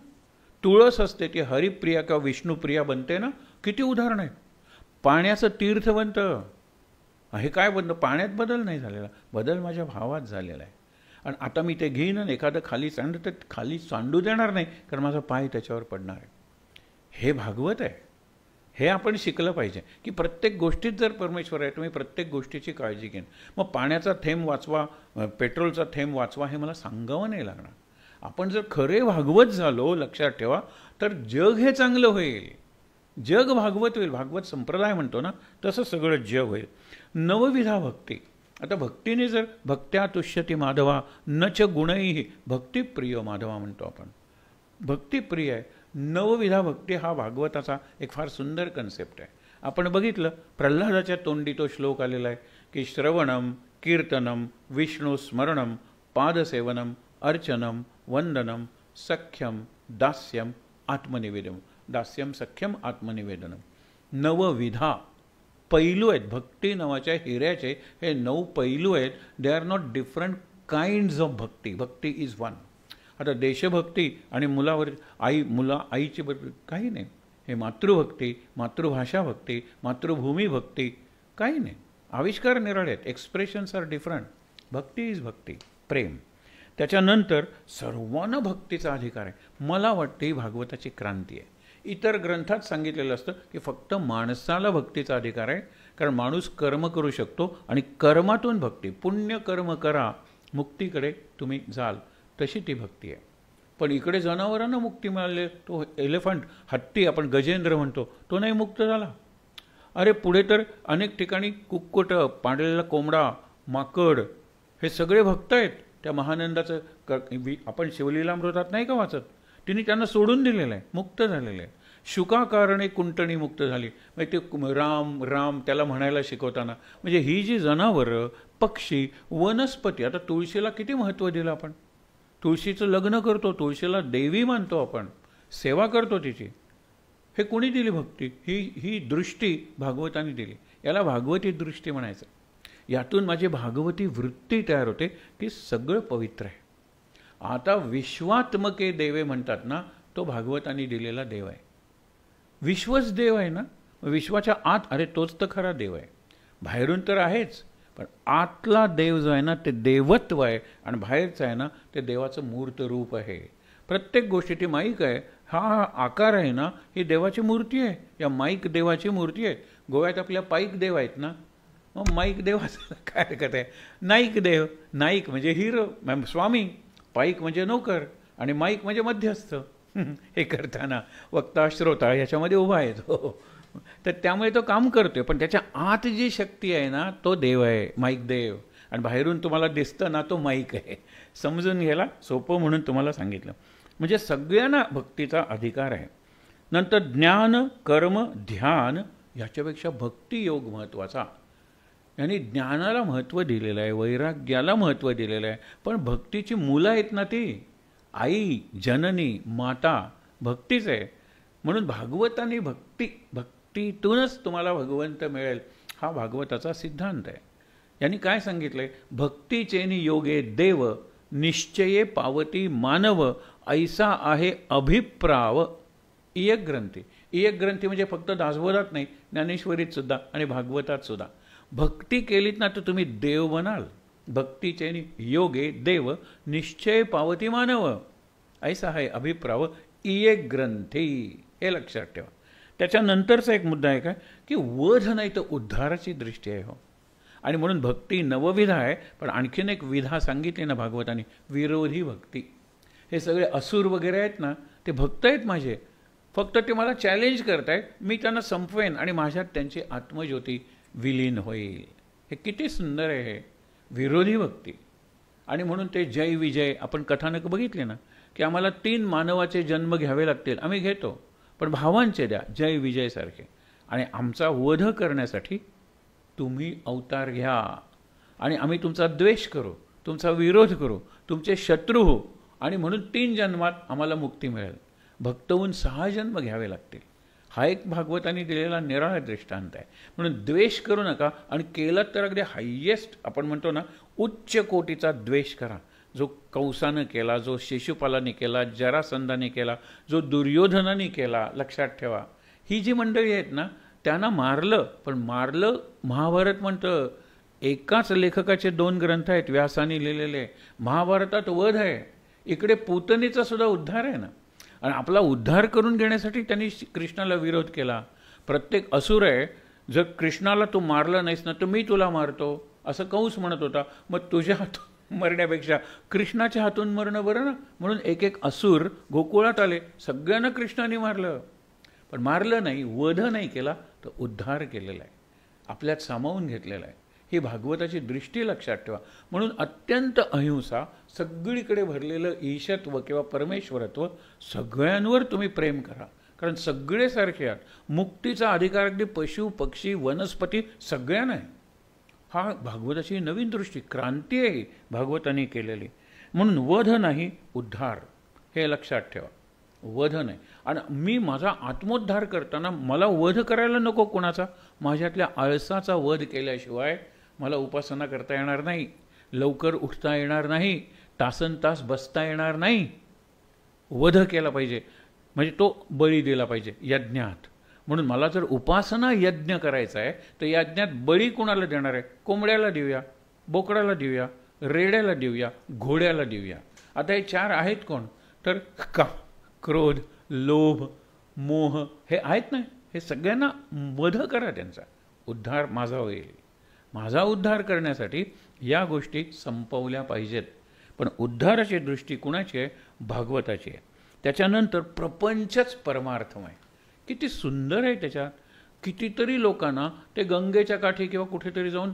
तुळस असते ती हरिप्रिया किंवा विष्णुप्रिया बनते ना. किती उदाहरण आहेत. पाण्याचं तीर्थ बनतं. हे काय बनतं? पाण्यात बदल नाही झालेला, बदल माझ्या भावात झालेला आहे. आणि आता मी ते घेईन आणि एखादं खाली सांडू, तर खाली सांडू देणार नाही, कारण माझा पाय त्याच्यावर पडणार आहे. हे भागवत आहे. हे आपण शिकलं पाहिजे की प्रत्येक गोष्टीत जर परमेश्वर आहे, तुम्ही प्रत्येक गोष्टीची काळजी घेईन. मग पाण्याचा थेंब वाचवा, पेट्रोलचा थेंब वाचवा, हे मला सांगावं नाही लागणार. आपण जर खरे भागवत झालो, लक्षात ठेवा, तर जग हे चांगलं होईल. जग भागवत होईल. भागवत संप्रदाय म्हणतो ना, तसं सगळं जग होईल. नवविधा भक्ती. आता भक्तीने जर भक्त्या तुष्यती माधवा न च गुणैः भक्तिप्रिय माधवा म्हणतो आपण. भक्तिप्रिय आहे. नवविधा भक्ती हा भागवताचा एक फार सुंदर कन्सेप्ट आहे. आपण बघितलं प्रल्हादाच्या तोंडी तो श्लोक आलेला आहे की श्रवणम कीर्तनम विष्णू स्मरणम पादसेवनम अर्चनम वंदनम सख्यम दास्यम आत्मनिवेदनम. दास्यम सख्यम आत्मनिवेदनम. नवविधा पैलू आहेत भक्ती नावाच्या हिऱ्याचे. हे 9 पैलू आहेत. They are not different kinds of Bhakti. Bhakti is one. आता देशभक्ती आणि मुलावर आईची काही नाही. हे मातृभक्ती, मातृभाषा भक्ती, मातृभूमी भक्ती काही नाही. आविष्कार निराळे आहेत. Expressions are different. Bhakti is bhakti, प्रेम. त्याच्यानंतर सर्वांना भक्तीचा अधिकार आहे. मला वाटते ही भागवताची क्रांती आहे. इतर ग्रंथात सांगितलेलं असतं की फक्त माणसाला भक्तीचा अधिकार आहे, कारण माणूस कर्म करू शकतो आणि कर्मातून भक्ती, पुण्य कर्म करा मुक्तीकडे तुम्ही जाल, तशी ती भक्ती आहे. पण इकडे जनावरांना मुक्ती मिळाली. तो एलिफंट, हत्ती आपण गजेंद्र म्हणतो, तो नाही मुक्त झाला. अरे पुढे तर अनेक ठिकाणी कुक्कुट, पांढरलेला कोंबडा, माकड हे सगळे भक्त आहेत. त्या महानंदाचं आपण शिवलीलामृतात नाही का वाचत, तिने त्यांना सोडून दिलेलं आहे, मुक्त झालेलं आहे. शुकाकारणे कुंटणी मुक्त झाली. म्हणजे ते राम राम त्याला म्हणायला शिकवताना, म्हणजे ही जी जनावरं, पक्षी, वनस्पती. आता तुळशीला किती महत्त्व दिलं आपण. तुळशीचं लग्न करतो, तुळशीला देवी मानतो आपण, सेवा करतो तिची. हे कोणी दिली भक्ती? ही दृष्टी भागवताने दिली. याला भागवती दृष्टी म्हणायचं. यातून माझी भागवती वृत्ती तयार होते की सगळं पवित्र आहे. आता विश्वात्मके देवे म्हणतात ना, तो भागवताने दिलेला देव आहे. विश्वच देव आहे ना. विश्वाच्या आत, अरे तोच तर खरा देव आहे. बाहेरून तर आहेच, पण आतला देव जो आहे ना ते देवत्व आहे, आणि बाहेरचं आहे ना ते देवाचं मूर्त रूप आहे. प्रत्येक गोष्टी, ती माईक आहे, हा आकार आहे ना, ही देवाची मूर्ती आहे. या माईक देवाची मूर्ती आहे. गोव्यात आपल्या पाईक देव आहेत ना, मग माईक देवाचं काय हरकत आहे? नाईक देव, नाईक म्हणजे हिरो स्वामी, पाईक म्हणजे नोकर, आणि माईक म्हणजे मध्यस्थ. हे करताना वक्ता श्रोता ह्याच्यामध्ये उभा आहे तो. तर त्यामुळे तो काम करतोय, पण त्याच्या आत जी शक्ती आहे ना तो देव आहे, माईक देव. आणि बाहेरून तुम्हाला दिसतं ना तो माईक आहे. समजून घ्यायला सोपं म्हणून तुम्हाला सांगितलं. म्हणजे सगळ्यांना भक्तीचा अधिकार आहे. नंतर ज्ञान, कर्म, ध्यान याच्यापेक्षा भक्तियोग महत्त्वाचा. यांनी ज्ञानाला महत्त्व दिलेलं आहे, वैराग्याला महत्त्व दिलेलं आहे, पण भक्तीची मुलं आहेत ना ती आई, जननी, माता भक्तीच आहे. म्हणून भागवताने भक्तीतूनच तुम्हाला भगवंत मिळेल, हा भागवताचा सिद्धांत आहे. यांनी काय सांगितलंय? भक्तीचेनी योगे देव, निश्चये पावती मानव, ऐसा आहे अभिप्राव. इयक ग्रंथी. इयक ग्रंथी म्हणजे फक्त दासबोधात नाही, ज्ञानेश्वरीत सुद्धा आणि भागवतात सुद्धा. भक्ती केलीत ना तर तुम्ही देव बनाल. भक्तीचेनी योगे देव, निश्चय पावती मानव, ऐसा आहे अभिप्राव इयक ग्रंथी. हे लक्षात ठेवा. त्याच्यानंतरचा एक मुद्दा आहे काय की वध नाही तर उद्धाराची दृष्टी आहे. हो, आणि म्हणून भक्ती नवविधा आहे. पण आणखीन एक विधा सांगितली ना भागवताने, विरोधी भक्ती. हे सगळे असुर वगैरे आहेत ना, ते भक्त आहेत माझे, फक्त ते मला चॅलेंज करतायत, मी त्यांना संपवेन आणि माझ्यात त्यांची आत्मज्योती विलीन होईल. हे किती सुंदर आहे हे विरोधी भक्ती. आणि म्हणून ते जय विजय, आपण कथानक बघितले ना की आम्हाला 3 मानवाचे जन्म घ्यावे लागतील, आम्ही घेतो, पण भावांचे द्या, जय विजय सारखे. आणि आमचा वध करण्यासाठी तुम्ही अवतार घ्या, आणि आम्ही तुमचा द्वेष करू, तुमचा विरोध करू, तुमचे शत्रू हो, आणि म्हणून 3 जन्मात आम्हाला मुक्ती मिळेल. भक्त होऊन 6 जन्म घ्यावे लागतील. हा एक भागवताने दिलेला निराळा दृष्टांत आहे. म्हणून द्वेष करू नका, आणि केलं तर अगदी हायेस्ट, आपण म्हणतो ना उच्च कोटीचा द्वेष करा. जो कंसानं केला, जो शिशुपालाने केला, जरासंधाने केला, जो दुर्योधनाने केला. लक्षात ठेवा, ही जी मंडळी आहेत ना त्यांना मारलं, पण मारलं महाभारत म्हणतं. एकाच लेखकाचे 2 ग्रंथ आहेत व्यासाने लिहिलेले. महाभारतात वध आहे, इकडे पूतनेचा सुद्धा उद्धार आहे ना. आणि आपला उद्धार करून घेण्यासाठी त्यांनी कृष्णाला विरोध केला. प्रत्येक असुर आहे, जर कृष्णाला तू मारलं नाहीस ना तर मी तुला मारतो, असं कंस म्हणत होता. मग तुझ्या हातून मरण्यापेक्षा कृष्णाच्या हातून मरणं बरं ना. म्हणून एक एक असुर गोकुळात आले, सगळ्यांना कृष्णाने मारलं, पण मारलं नाही, वध नाही केला, तर उद्धार केलेला आहे, आपल्यात सामावून घेतलेला आहे. ही भागवताची दृष्टी लक्षात ठेवा. म्हणून अत्यंत अहिंसा, सगळीकडे भरलेलं ईशत्व किंवा परमेश्वरत्व, सगळ्यांवर तुम्ही प्रेम करा, कारण सगळे सारखे आहात. मुक्तीचा अधिकार अगदी पशु पक्षी वनस्पती सगळ्यांना आहे. हा भागवताची नवीन दृष्टी, क्रांती आहे भागवताने केलेली. म्हणून वध नाही उद्धार, हे लक्षात ठेवा. वध नाही. आणि मी माझा आत्मोद्धार करताना मला वध करायला नको कोणाचा. माझ्यातल्या आळसाचा वध केल्याशिवाय मला उपासना करता येणार नाही, लवकर उठता येणार नाही, तासन तास बसता येणार नाही. वध केला पाहिजे, म्हणजे तो बळी दिला पाहिजे यज्ञात. म्हणून मला जर उपासना यज्ञ करायचा आहे तर यज्ञात बळी कोणाला देणार आहे? कोंबड्याला देऊया, बोकडाला देऊया, रेड्याला देऊया, घोड्याला देऊया. आता हे 4 आहेत कोण? तर क्रोध, लोभ, मोह हे आहेत ना, हे सगळ्यांना वध करा, त्यांचा उद्धार माझा होईल. माझा उद्धार करण्यासाठी या गोष्टी संपवल्या पाहिजेत. पण उद्धाराची दृष्टी कुणाची आहे? भागवताची आहे. त्याच्यानंतर प्रपंचच परमार्थमय. किती सुंदर आहे त्याच्यात. कितीतरी लोकांना ते गंगेच्या काठी किंवा कुठेतरी जाऊन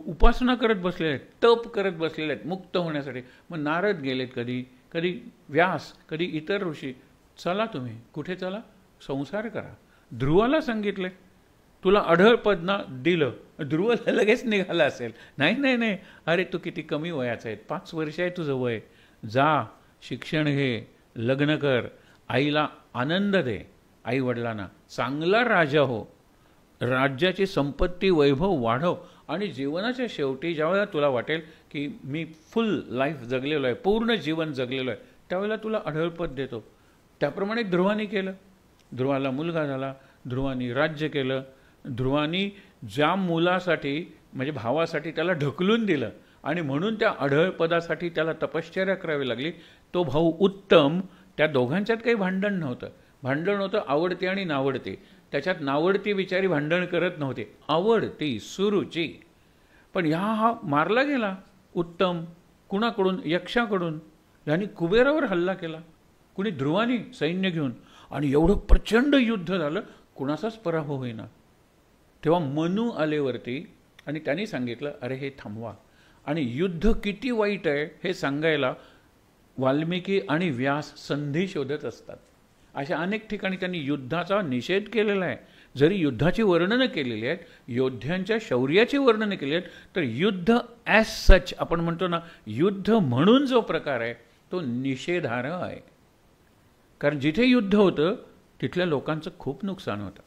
उपासना करत बसलेले आहेत, तप करत बसलेले आहेत मुक्त होण्यासाठी. मग नारद गेलेत, कधी व्यास, कधी इतर ऋषी. चला तुम्ही कुठे चला? संसार करा. ध्रुवाला सांगितले तुला अढळ पद ना दिलं, ध्रुव लगेच निघाला असेल. नाही, अरे तू किती कमी वयाचा आहे, 5 वर्ष आहे तुझं वय, जा शिक्षण घे, लग्न कर, आईला आनंद दे, आईवडिलांना, चांगला राजा हो, राज्याची संपत्ती वैभव वाढव आणि जीवनाच्या शेवटी ज्यावेळेला तुला वाटेल की मी फुल लाईफ जगलेलो आहे, पूर्ण जीवन जगलेलो आहे, त्यावेळेला तुला अढळपद देतो. त्याप्रमाणे ध्रुवानी केलं. ध्रुवाला मुलगा झाला, ध्रुवानी राज्य केलं. ध्रुवानी ज्या मुलासाठी म्हणजे भावासाठी त्याला ढकलून दिलं आणि म्हणून त्या अढळपदासाठी त्याला तपश्चर्या करावी लागली. तो भाऊ उत्तम, त्या दोघांच्यात काही भांडण नव्हतं. भांडण होतं आवडते आणि नावडते. त्याच्यात नावडती बिचारी भांडण करत नव्हते, आवडती सुरुची. पण हा मारला गेला उत्तम. कुणाकडून? यक्षाकडून. यांनी कुबेरावर हल्ला केला. कुणी? ध्रुवानी सैन्य घेऊन. आणि एवढं प्रचंड युद्ध झालं, कुणाचाच पराभव होईना. तेव्हा मनू आलेवरती आणि त्यांनी सांगितलं, अरे हे थांबवा. आणि युद्ध किती वाईट आहे हे सांगायला वाल्मिकी आणि व्यास संधी शोधत असतात. अशा अनेक ठिकाणी त्यांनी युद्धाचा निषेध केलेला आहे. जरी युद्धाची वर्णनं केलेली आहेत, योद्ध्यांच्या शौर्याची वर्णनं केली आहेत, तर युद्ध ॲज सच आपण म्हणतो ना, युद्ध म्हणून जो प्रकार आहे तो निषेधार्ह आहे. कारण जिथे युद्ध होतं तिथल्या लोकांचं खूप नुकसान होतं.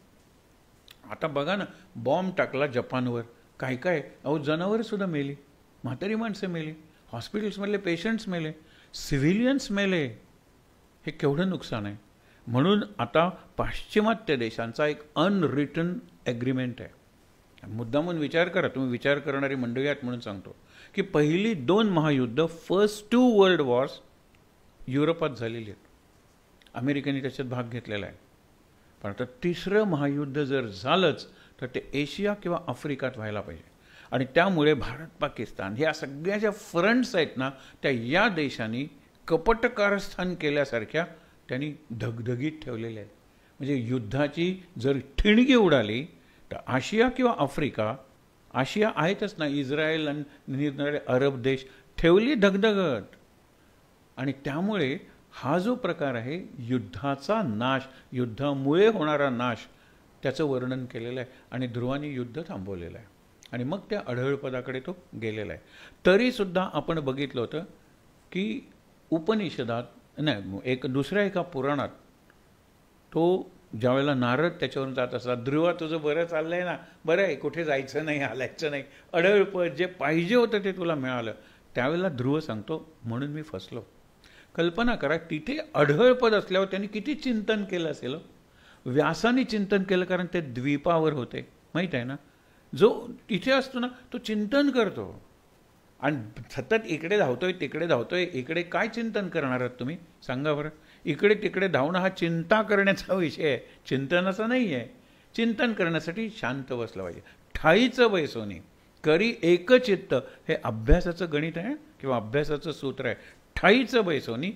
आता बघा ना, बॉम्ब टाकला जपानवर, काय काय अहो जनावरंसुद्धा मेली, म्हातारी माणसं मेली, हॉस्पिटल्समधले पेशंट्स मेले, सिव्हिलियन्स मेले. हे केवढं नुकसान आहे. म्हणून आता पाश्चिमात्य देशांचा एक अनरिटन ॲग्रीमेंट आहे. मुद्दामून विचार करा, तुम्ही विचार करणारी मंडळी आहात म्हणून सांगतो की पहिली 2 महायुद्ध, फर्स्ट 2 वर्ल्ड वॉर्स युरोपात झालेली आहेत. अमेरिकेने त्याच्यात भाग घेतलेला आहे. पण आता 3रं महायुद्ध जर झालंच तर ते एशिया किंवा आफ्रिकात व्हायला पाहिजे. आणि त्यामुळे भारत पाकिस्तान ह्या सगळ्या ज्या फ्रंट्स आहेत ना, त्या या देशांनी कपटकारस्थान केल्यासारख्या त्यांनी धगधगीत ठेवलेल्या आहेत. म्हणजे युद्धाची जर ठिणगी उडाली तर आशिया किंवा आफ्रिका, आशिया आहेतच ना, इस्रायल आणि निरनिराळे अरब देश ठेवली धगधगत. आणि त्यामुळे हा जो प्रकार आहे युद्धाचा नाश, युद्धामुळे होणारा नाश, त्याचं वर्णन केलेलं आहे. आणि ध्रुवानी युद्ध थांबवलेलं आहे आणि मग त्या अढळपदाकडे तो गेलेला आहे. तरीसुद्धा आपण बघितलं होतं की उपनिषदात नाही, दुसऱ्या एका पुराणात तो ज्यावेळेला नारद त्याच्यावरून जात असतात, ध्रुवा तुझं बरं चाललं आहे ना, बरं आहे, कुठे जायचं नाही, हालायचं नाही, अढळपद जे पाहिजे होतं ते तुला मिळालं. त्यावेळेला ध्रुव सांगतो, म्हणून मी फसलो. कल्पना करा, तिथे अढळपद असल्यावर त्यांनी किती चिंतन केलं असेल. व्यासाने चिंतन केलं, कारण ते द्वीपावर होते, माहीत आहे ना. जो तिथे असतो ना तो चिंतन करतो आणि सतत इकडे धावतोय तिकडे धावतोय. इकडे काय चिंतन करणार आहात तुम्ही सांगा बरं. इकडे तिकडे धावणं हा चिंता करण्याचा विषय आहे, चिंतनाचा नाही आहे. चिंतन करण्यासाठी शांत बसलं पाहिजे. ठाईचं बैसोनी करी एकचित्त, हे अभ्यासाचं गणित आहे किंवा अभ्यासाचं सूत्र आहे. ठाईचं बैसोनी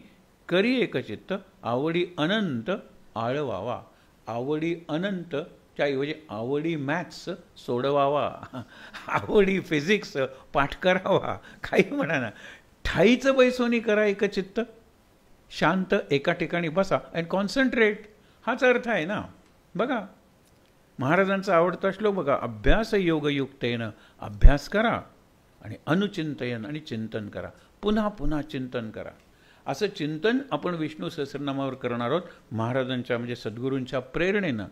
करी एकचित्त, आवडी अनंत आळवावा. आवडी अनंत त्याऐवजी आवडी मॅथ्स सोडवावा, आवडी फिजिक्स पाठ करावा, काही म्हणा ना. ठाईचं बैसोनी करा एकचित्त, शांत एका ठिकाणी बसा अँड कॉन्सन्ट्रेट, हाच अर्थ आहे ना. बघा महाराजांचा आवडता श्लोक बघा, अभ्यास योगयुक्तेनं, अभ्यास करा आणि अनुचिंतयन आणि चिंतन करा, पुन्हा पुन्हा चिंतन करा. असं चिंतन आपण विष्णू सहस्रनामावर करणार आहोत महाराजांच्या म्हणजे सद्गुरूंच्या प्रेरणेनं.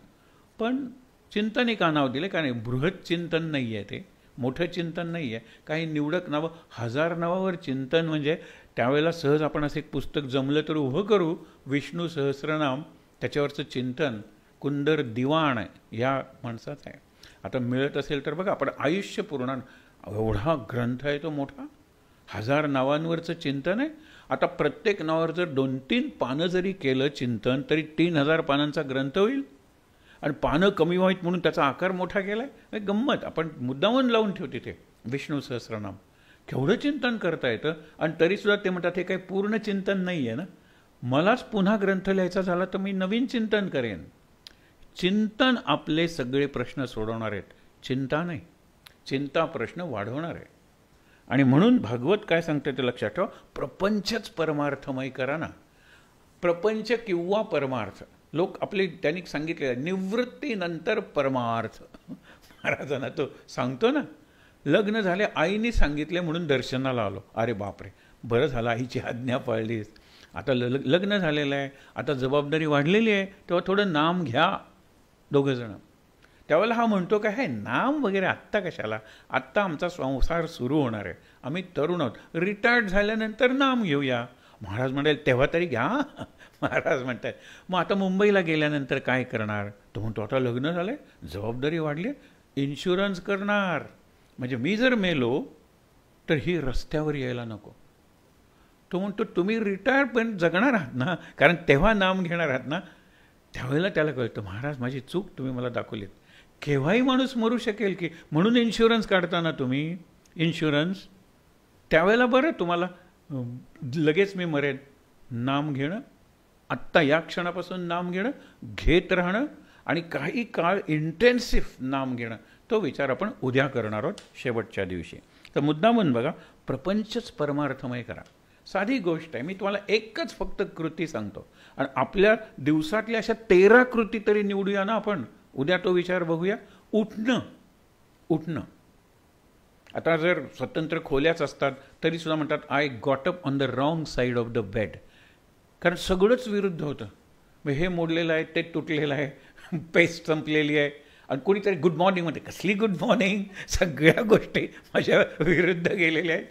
पण चिंतन एक नाव दिले, कारण बृहत चिंतन नाही आहे, ते मोठं चिंतन नाही आहे. काही निवडक नावं, 1000 नावावर चिंतन म्हणजे त्यावेळेला सहज आपण असं एक पुस्तक जमलं तर उभं करू, विष्णू सहस्रनाम, त्याच्यावरचं चिंतन कुंदर दिवाण या माणसाचं आहे. आता मिळत असेल तर बघा, आपण आयुष्य पूर्ण, एवढा ग्रंथ आहे तो मोठा, 1000 नावांवरचं चिंतन आहे. आता प्रत्येक नावावर जर 2-3 पानं जरी केलं चिंतन तरी 3000 पानांचा ग्रंथ होईल. आणि पानं कमी व्हावीत म्हणून त्याचा आकार मोठा केला आहे. गंमत, आपण मुद्दामून लावून ठेवते ते विष्णू सहस्रनाम. केवढं चिंतन करता येतं. आणि तरीसुद्धा ते म्हणतात हे काही पूर्ण चिंतन नाही आहे ना, मलाच पुन्हा ग्रंथ लिहायचा झाला तर मी नवीन चिंतन करेन. चिंतन आपले सगळे प्रश्न सोडवणार आहेत, चिंता नाही. चिंता प्रश्न वाढवणार आहे. आणि म्हणून भागवत काय सांगते ते लक्षात ठेवा, प्रपंचच परमार्थमय करा ना. प्रपंच किंवा परमार्थ, लोक आपले त्यांनी सांगितले निवृत्तीनंतर परमार्थ. महाराजांना तो सांगतो ना, लग्न झाले आईने सांगितले म्हणून दर्शनाला आलो, अरे बापरे बरं झालं आईची आज्ञा पाळलीस. आता लग्न झालेलं आहे, आता जबाबदारी वाढलेली आहे, तेव्हा थोडं नाम घ्या दोघंजणं. त्यावेळेला हा म्हणतो काय, हे नाम वगैरे आत्ता कशाला, आत्ता आमचा संसार सुरू होणार आहे, आम्ही तरुण आहोत, रिटायर्ड झाल्यानंतर नाम घेऊया. महाराज म्हणाले तेव्हा तरी घ्या. महाराज म्हणतात मग आता मुंबईला गेल्यानंतर काय करणार. तो म्हणतो आता लग्न झालं आहे, जबाबदारी वाढली, इन्शुरन्स करणार, म्हणजे मी जर मेलो तर ही रस्त्यावर यायला नको. तो म्हणतो तुम्ही रिटायर पण जगणार आहात ना, कारण तेव्हा नाम घेणार आहात ना. त्यावेळेला त्याला कळतं महाराज माझी चूक तुम्ही मला दाखवलीत, केव्हाही माणूस मरू शकेल की, म्हणून इन्शुरन्स काढताना तुम्ही इन्शुरन्स, त्यावेळेला बरं तुम्हाला लगेच मी मरेन. नाम घेणं, आत्ता या क्षणापासून नाम घेणं, घेत राहणं आणि काही काळ इंटेन्सिव्ह नाम घेणं, तो विचार आपण उद्या करणार आहोत शेवटच्या दिवशी. तर मुद्दामून बघा, प्रपंचच परमार्थमय करा. साधी गोष्ट आहे, मी तुम्हाला एकच फक्त कृती सांगतो आणि आपल्या दिवसातल्या अशा 13 कृती तरी निवडूया ना आपण. उद्या तो विचार बघूया. उठणं. आता जर स्वतंत्र खोल्याच असतात तरी सुद्धा म्हणतात I got up on the wrong side of the bed, कारण सगळंच विरुद्ध होतं. मग हे मोडलेलं आहे, ते तुटलेलं आहे, पेस्ट संपलेली आहे, आणि कोणीतरी गुड मॉर्निंग म्हणते, कसली गुड मॉर्निंग, सगळ्या गोष्टी माझ्या विरुद्ध गेलेल्या आहेत.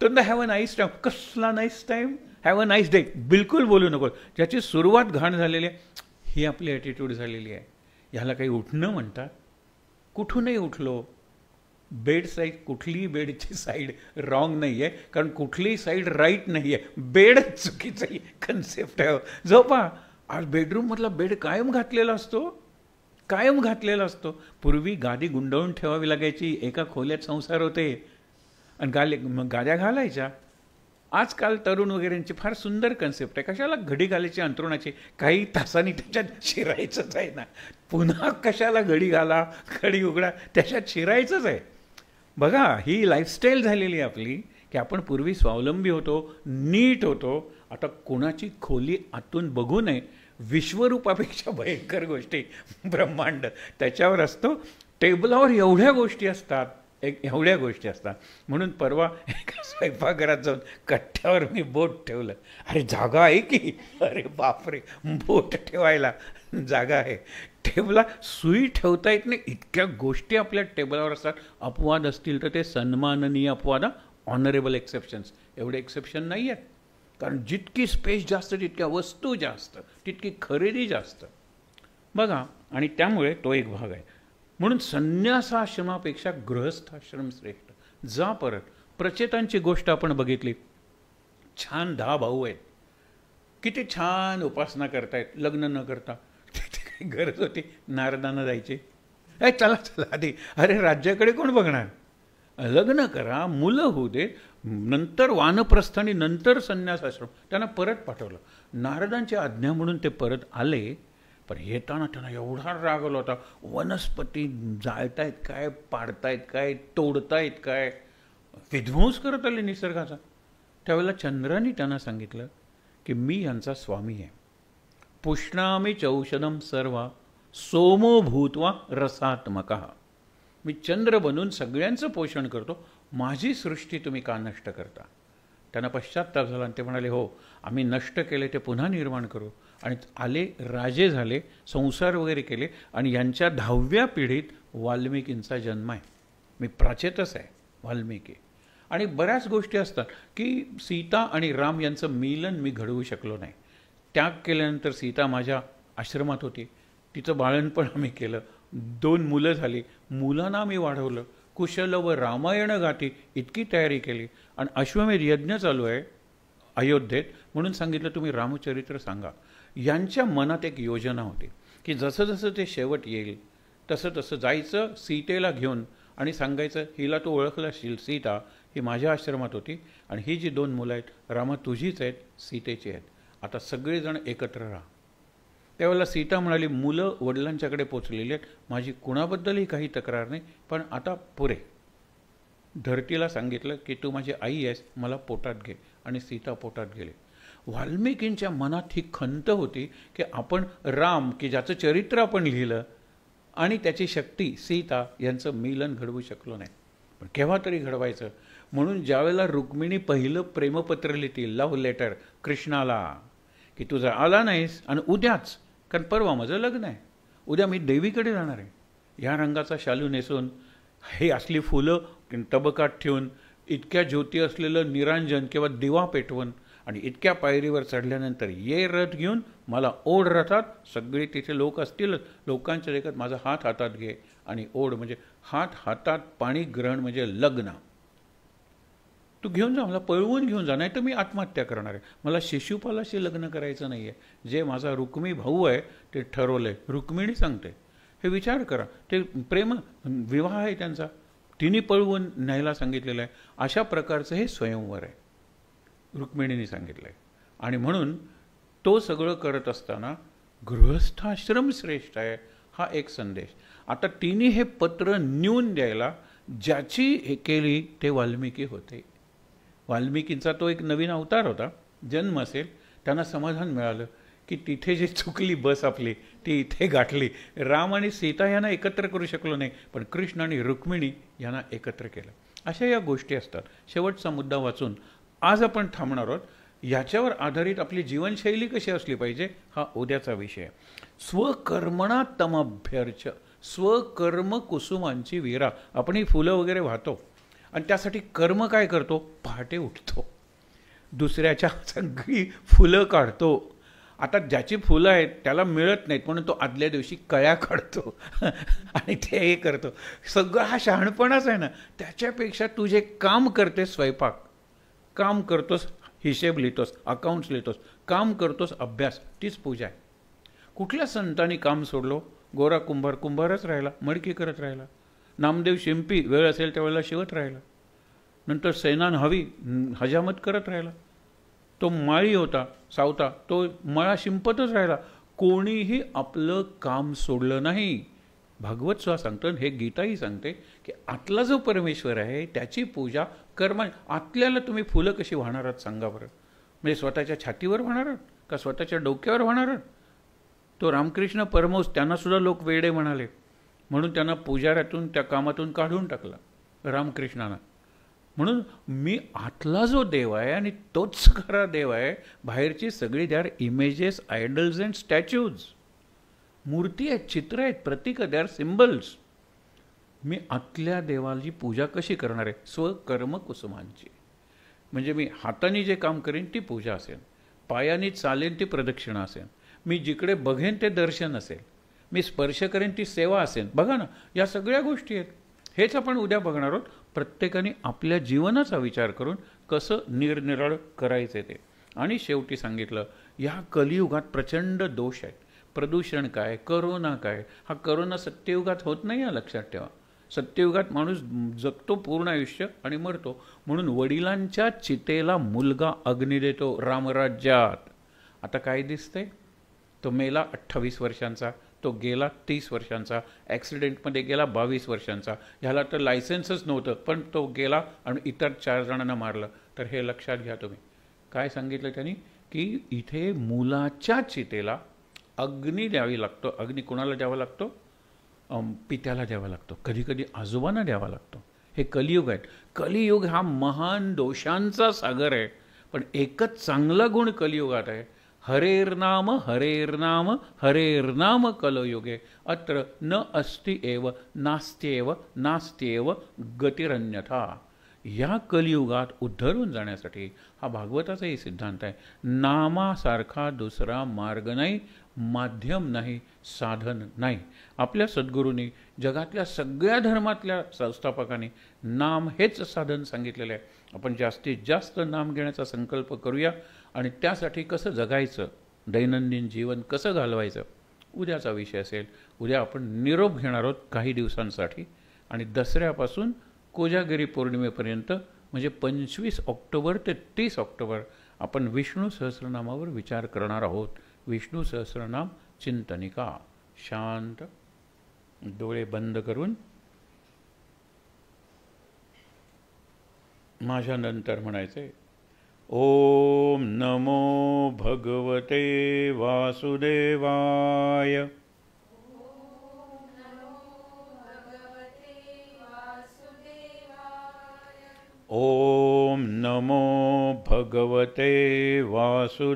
तर हॅव अ नाईस टाईम, कसला nice time, have a nice day, बिलकुल बोलू नको. ज्याची सुरुवात घाण झालेली आहे, ही आपली ॲटिट्यूड झालेली आहे. ह्याला काही उठणं म्हणतात. कुठूनही उठलो, बेड साईड, कुठलीही बेडची साईड रॉंग नाही आहे, कारण कुठलीही साईड राईट नाही आहे, बेडच चुकीचं कन्सेप्ट आहे. जो पहा आज बेडरूममधला बेड कायम घातलेला असतो. पूर्वी गादी गुंडाळून ठेवावी लागायची, एका खोल्यात संसार होते आणि गाद्या घालायच्या. आजकाल तरुण वगैरेंची फार सुंदर कन्सेप्ट आहे, कशाला घडी घालायची अंथरुणाची, काही तासांनी त्याच्यात शिरायचंच आहे ना, पुन्हा कशाला घडी घाला, घडी उघडा, त्याच्यात शिरायचंच आहे. बघा ही लाईफस्टाईल झालेली आहे आपली, की आपण पूर्वी स्वावलंबी होतो, नीट होतो. आता कोणाची खोली आतून बघू नये, विश्वरूपापेक्षा भयंकर गोष्टी ब्रह्मांड त्याच्यावर असतो. टेबलावर एवढ्या गोष्टी असतात. म्हणून परवा एका स्वयंपाकघरात जाऊन कट्ट्यावर मी बोट ठेवलं. अरे जागा आहे की, अरे बापरे, बोट ठेवायला जागा आहे. टेबला सुई ठेवता येत नाही, इतक्या गोष्टी आपल्या टेबलावर असतात. अपवाद असतील तर ते सन्माननीय अपवाद, ऑनरेबल एक्सेप्शन्स. एवढे एक्सेप्शन नाही आहेत, कारण जितकी स्पेस जास्त तितक्या वस्तू जास्त, तितकी खरेदी जास्त. बघा, आणि त्यामुळे तो एक भाग आहे. म्हणून संन्यासाश्रमापेक्षा गृहस्थाश्रम श्रेष्ठ. जा परत. प्रचेतांची गोष्ट आपण बघितली, छान 10 भाऊ आहेत, किती छान उपासना करतायत, लग्न न करता. तिथे काही गरज होती नारदांना जायची? चला आधी, अरे राज्याकडे कोण बघणार, लग्न करा, मुलं होऊ दे, नंतर वानप्रस्थ आणि नंतर संन्यासाश्रम. त्यांना परत पाठवलं. नारदांची आज्ञा म्हणून ते परत आले, पण येताना त्यांना एवढा राग आला होता. वनस्पती जाळतायत काय, पाडतायत काय, तोडतायत काय, विध्वंस करत आले निसर्गाचा. त्यावेळेला चंद्राने त्यांना सांगितलं की मी यांचा स्वामी आहे. पुष्णामी चौषधम सर्वा सोमो भूत्वा रसात्मका. मी चंद्र बनून सगळ्यांचं पोषण करतो, माझी सृष्टी तुम्ही का नष्ट करता. त्यांना पश्चात्ताप झाला आणि ते म्हणाले हो, आम्ही नष्ट केले ते पुन्हा निर्माण करू. आणि आले, राजे झाले, संसार वगैरे केले, आणि यांच्या 10व्या पिढीत वाल्मिकींचा जन्म आहे. मी प्राचेतच आहे वाल्मिकी. आणि बऱ्याच गोष्टी असतात की सीता आणि राम यांचं मिलन मी घडवू शकलो नाही. त्याग केल्यानंतर सीता माझ्या आश्रमात होती, तिचं बाळणपण आम्ही केलं, 2 मुलं झाली, मुलांना मी वाढवलं, कुशल व रामायण गाती इतकी तयारी केली, आणि अश्वमेध यज्ञ चालू आहे अयोध्येत, म्हणून सांगितलं तुम्ही रामचरित्र सांगा. यांच्या मनात एक योजना होती की जसं जसं ते शेवट येईल तसं तसं जायचं सीतेला घेऊन आणि सांगायचं हिला तू ओळखला असशील, सीता ही माझ्या आश्रमात होती, आणि ही जी 2 मुलं आहेत रामा तुझीच आहेत, सीतेची आहेत, आता सगळेजण एकत्र राहा. त्यावेळेला सीता म्हणाली मुलं वडिलांच्याकडे पोचलेली आहेत, माझी कुणाबद्दलही काही तक्रार नाही, पण आता पुरे. धरतीला सांगितलं की तू माझी आई आहेस, मला पोटात घे, आणि सीता पोटात गेले. वाल्मिकींच्या मनात ही खंत होती की आपण राम, की ज्याचं चरित्र आपण लिहिलं, आणि त्याची शक्ती सीता यांचं मिलन घडवू शकलो नाही, पण केव्हा तरी घडवायचं. म्हणून ज्यावेळेला रुक्मिणी पहिलं प्रेमपत्र लिहितील, लव्ह लेटर कृष्णाला, की तुझा आला नाहीस आणि उद्याच, कारण परवा माझं लग्न आहे, उद्या मी देवीकडे जाणार आहे, ह्या रंगाचा शालू नेसून, हे असली फुलं तबकात ठेवून, इतक्या ज्योती असलेलं निरांजन किंवा दिवा पेटवून, आणि इतक्या पायरीवर चढल्यानंतर ये रथ घेऊन मला ओढ रथात, सगळे तिथे लोक असतील, लोकांच्या देखत माझा हात हातात घे, आणि ओढ म्हणजे हात हातात पाणी ग्रहण म्हणजे लग्न, तू घेऊन जा, मला पळवून घेऊन जा, नाही तर मी आत्महत्या करणार आहे, मला शिशुपालाशी लग्न करायचं नाही आहे, जे माझा रुक्मी भाऊ आहे ते ठरवलं आहे, रुक्मिणी सांगते. हे विचार करा, ते प्रेम विवाह आहे त्यांचा, तिने पळवून न्यायला सांगितलेलं आहे. अशा प्रकारचं हे स्वयंवर आहे, रुक्मिणीने सांगितलं आहे. आणि म्हणून तो सगळं करत असताना गृहस्थाश्रम श्रेष्ठ आहे, हा एक संदेश. आता तिने हे पत्र नेऊन द्यायला ज्याची हे केली ते वाल्मिकी होते. वाल्मिकींचा तो एक नवीन अवतार होता, जन्म असेल, त्यांना समाधान मिळालं की तिथे जी चुकली बस आपली ती इथे गाठली. राम आणि सीता यांना एकत्र करू शकलो नाही, पण कृष्ण आणि रुक्मिणी यांना एकत्र केलं. अशा या गोष्टी असतात. शेवटचा मुद्दा वाचून आज आपण थांबणार आहोत. याच्यावर आधारित आपली जीवनशैली कशी असली पाहिजे हा उद्याचा विषय. स्वकर्मणा तमभ्यर्च, स्वकर्म कुसुमांची वीरा. आपण ही फुलं वगैरे वाहतो आणि त्यासाठी कर्म काय करतो, पहाटे उठतो, दुसऱ्याच्या सगळी फुलं काढतो. आता ज्याची फुलं आहेत त्याला मिळत नाहीत म्हणून तो आदल्या दिवशी कळ्या काढतो आणि ते हे करतो. सगळं हा शहाणपणाच आहे ना. त्याच्यापेक्षा तू जे काम करते, स्वयंपाक काम करतोस, हिशेब लिहितोस, अकाउंट्स लिहितोस, काम करतोस, अभ्यास, तीच पूजा आहे. कुठल्या संतांनी काम सोडलो, गोरा कुंभार कुंभारच राहिला, मडकी करत राहिला. नामदेव शिंपी वेळ असेल त्यावेळेला शिवत राहिला. नंतर सैनान हवी हजामत करत राहिला. तो माळी होता सावता, तो मळा शिंपतच राहिला. कोणीही आपलं काम सोडलं नाही. भागवत सुद्धा सांगतं, हे गीताही सांगते की आतला जो परमेश्वर आहे त्याची पूजा कर्म. आतल्याला तुम्ही फुलं कशी वाहणार आहात सांगा बरं. म्हणजे स्वतःच्या छातीवर वाहणार आहात का स्वतःच्या डोक्यावर वाहणार आहात. तो रामकृष्ण परमहंस, त्यांना सुद्धा लोक वेडे म्हणाले, म्हणून त्यांना पुजाऱ्यातून त्या कामातून काढून टाकला रामकृष्णांना. म्हणून मी आतला जो देव आहे आणि तोच खरा देव आहे. बाहेरची सगळी they are images, idols and statues. मूर्ती आहेत, चित्र आहेत, प्रतीक, दे आर सिम्बल्स. मी आतल्या देवाची पूजा कशी करणार आहे, स्वकर्म कुसुमांची. म्हणजे मी हाताने जे काम करेन ती पूजा असेल, पायाने चालेन ती प्रदक्षिणा असेल, मी जिकडे बघेन ते दर्शन असेल, मी स्पर्श करेन ती सेवा असेल. बघा ना, या सगळ्या गोष्टी आहेत. हेच आपण उद्या बघणार आहोत. प्रत्येकाने आपल्या जीवनाचा विचार करून कसं निरनिराळ करायचे ते. आणि शेवटी सांगितलं, या कलियुगात प्रचंड दोष आहेत. प्रदूषण काय, करोना काय. हा करोना सत्ययुगात होत नाही, या लक्षात ठेवा. सत्ययुगात माणूस जगतो पूर्ण आयुष्य आणि मरतो. म्हणून वडिलांच्या चितेला मुलगा अग्नी देतो रामराज्यात. आता काय दिसतंय, तो मेला 28 वर्षांचा, तो गेला 30 वर्षांचा, ॲक्सिडेंटमध्ये गेला 22 वर्षांचा. ह्याला तर लायसन्सच नव्हतं, पण तो गेला आणि इतर 4 जणांना मारलं. तर हे लक्षात घ्या तुम्ही. काय सांगितलं त्यांनी, की इथे मुलाच्या चितेला अग्नी द्यावी लागतो. अग्नी कोणाला द्यावा लागतो, पित्याला द्यावा लागतो, कधीकधी आजोबांना द्यावा लागतो. हे कलियुग आहे. कलियुग हा महान दोषांचा सागर आहे. पण एकच चांगला गुण कलियुगात आहे, हरेर्नाम हरेर्नाम हरेर्नाम कलयुगे अत्र न अस्ति एव नास्त्येव नास्त्येव गतिरन्यथा. या कलियुगात उद्धरून जाण्यासाठी हा भागवताचाही सिद्धांत आहे. नामासारखा दुसरा मार्ग नाही, माध्यम नाही, साधन नाही. आपल्या सद्गुरूंनी, जगातल्या सगळ्या धर्मातल्या संस्थापकांनी नाम हेच साधन सांगितलेलं आहे. आपण जास्तीत जास्त नाम घेण्याचा संकल्प करूया. आणि त्यासाठी कसं जगायचं, दैनंदिन जीवन कसं घालवायचं, उद्याचा विषय असेल. उद्या आपण निरोप घेणार आहोत काही दिवसांसाठी. आणि दसऱ्यापासून कोजागिरी पौर्णिमेपर्यंत म्हणजे 25 ऑक्टोबर ते 30 ऑक्टोबर आपण विष्णू सहस्रनामावर विचार करणार आहोत. विष्णू सहस्रनाम चिंतनिका. शांत डोळे बंद करून माझ्यानंतर म्हणायचे, ओम नमो भगवते वासुदेवाय. ॐ नमो भगवते वासुदेवाय।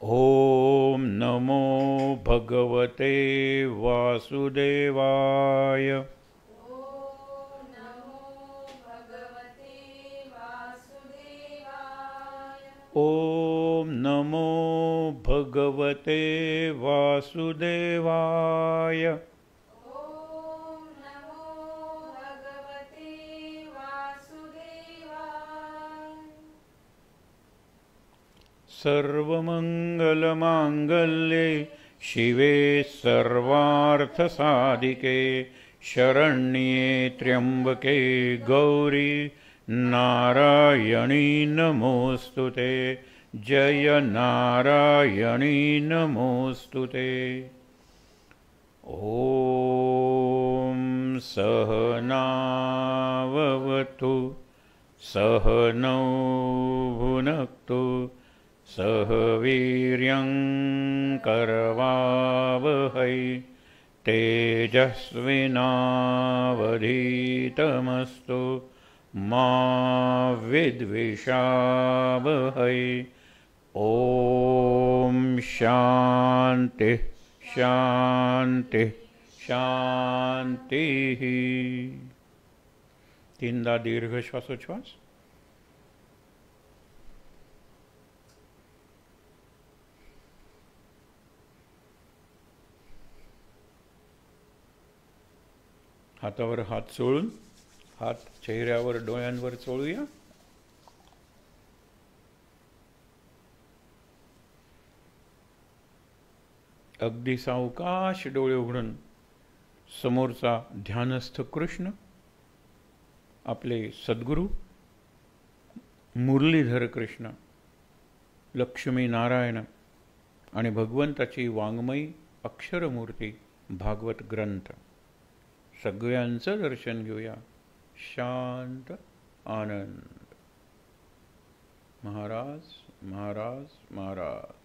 ॐ नमो भगवते वासुदेवाय। ॐ नमो भगवते वासुदेवाय। सर्वमङ्गलमाङ्गल्ये शिवे सर्वार्थसाधिके शरण्ये त्र्यम्बके गौरी नारायणी नमोऽस्तुते। जय नारायणी नमोऽस्तुते। ॐ सहनाववतु सहनौ भुनक्तु सह वीर्यं करवावहै तेजस्विनावधीतमस्तु मा विद्विषावहै। ॐ शान्ति शान्ति शान्तिः। तीनदा दीर्घ श्वासोच्छ्वास। हातावर हात चोळून हात चेहऱ्यावर डोळ्यांवर चोळूया। अगदी सावकाश डोळे उघडून समोरचा ध्यानस्थ कृष्ण, आपले सद्गुरू मुरलीधर कृष्ण, लक्ष्मी नारायण आणि भगवंताची वाङ्मयी अक्षरमूर्ती भागवत ग्रंथ सगळ्यांचं दर्शन घेऊया। शांत आनंद। महाराज महाराज महाराज।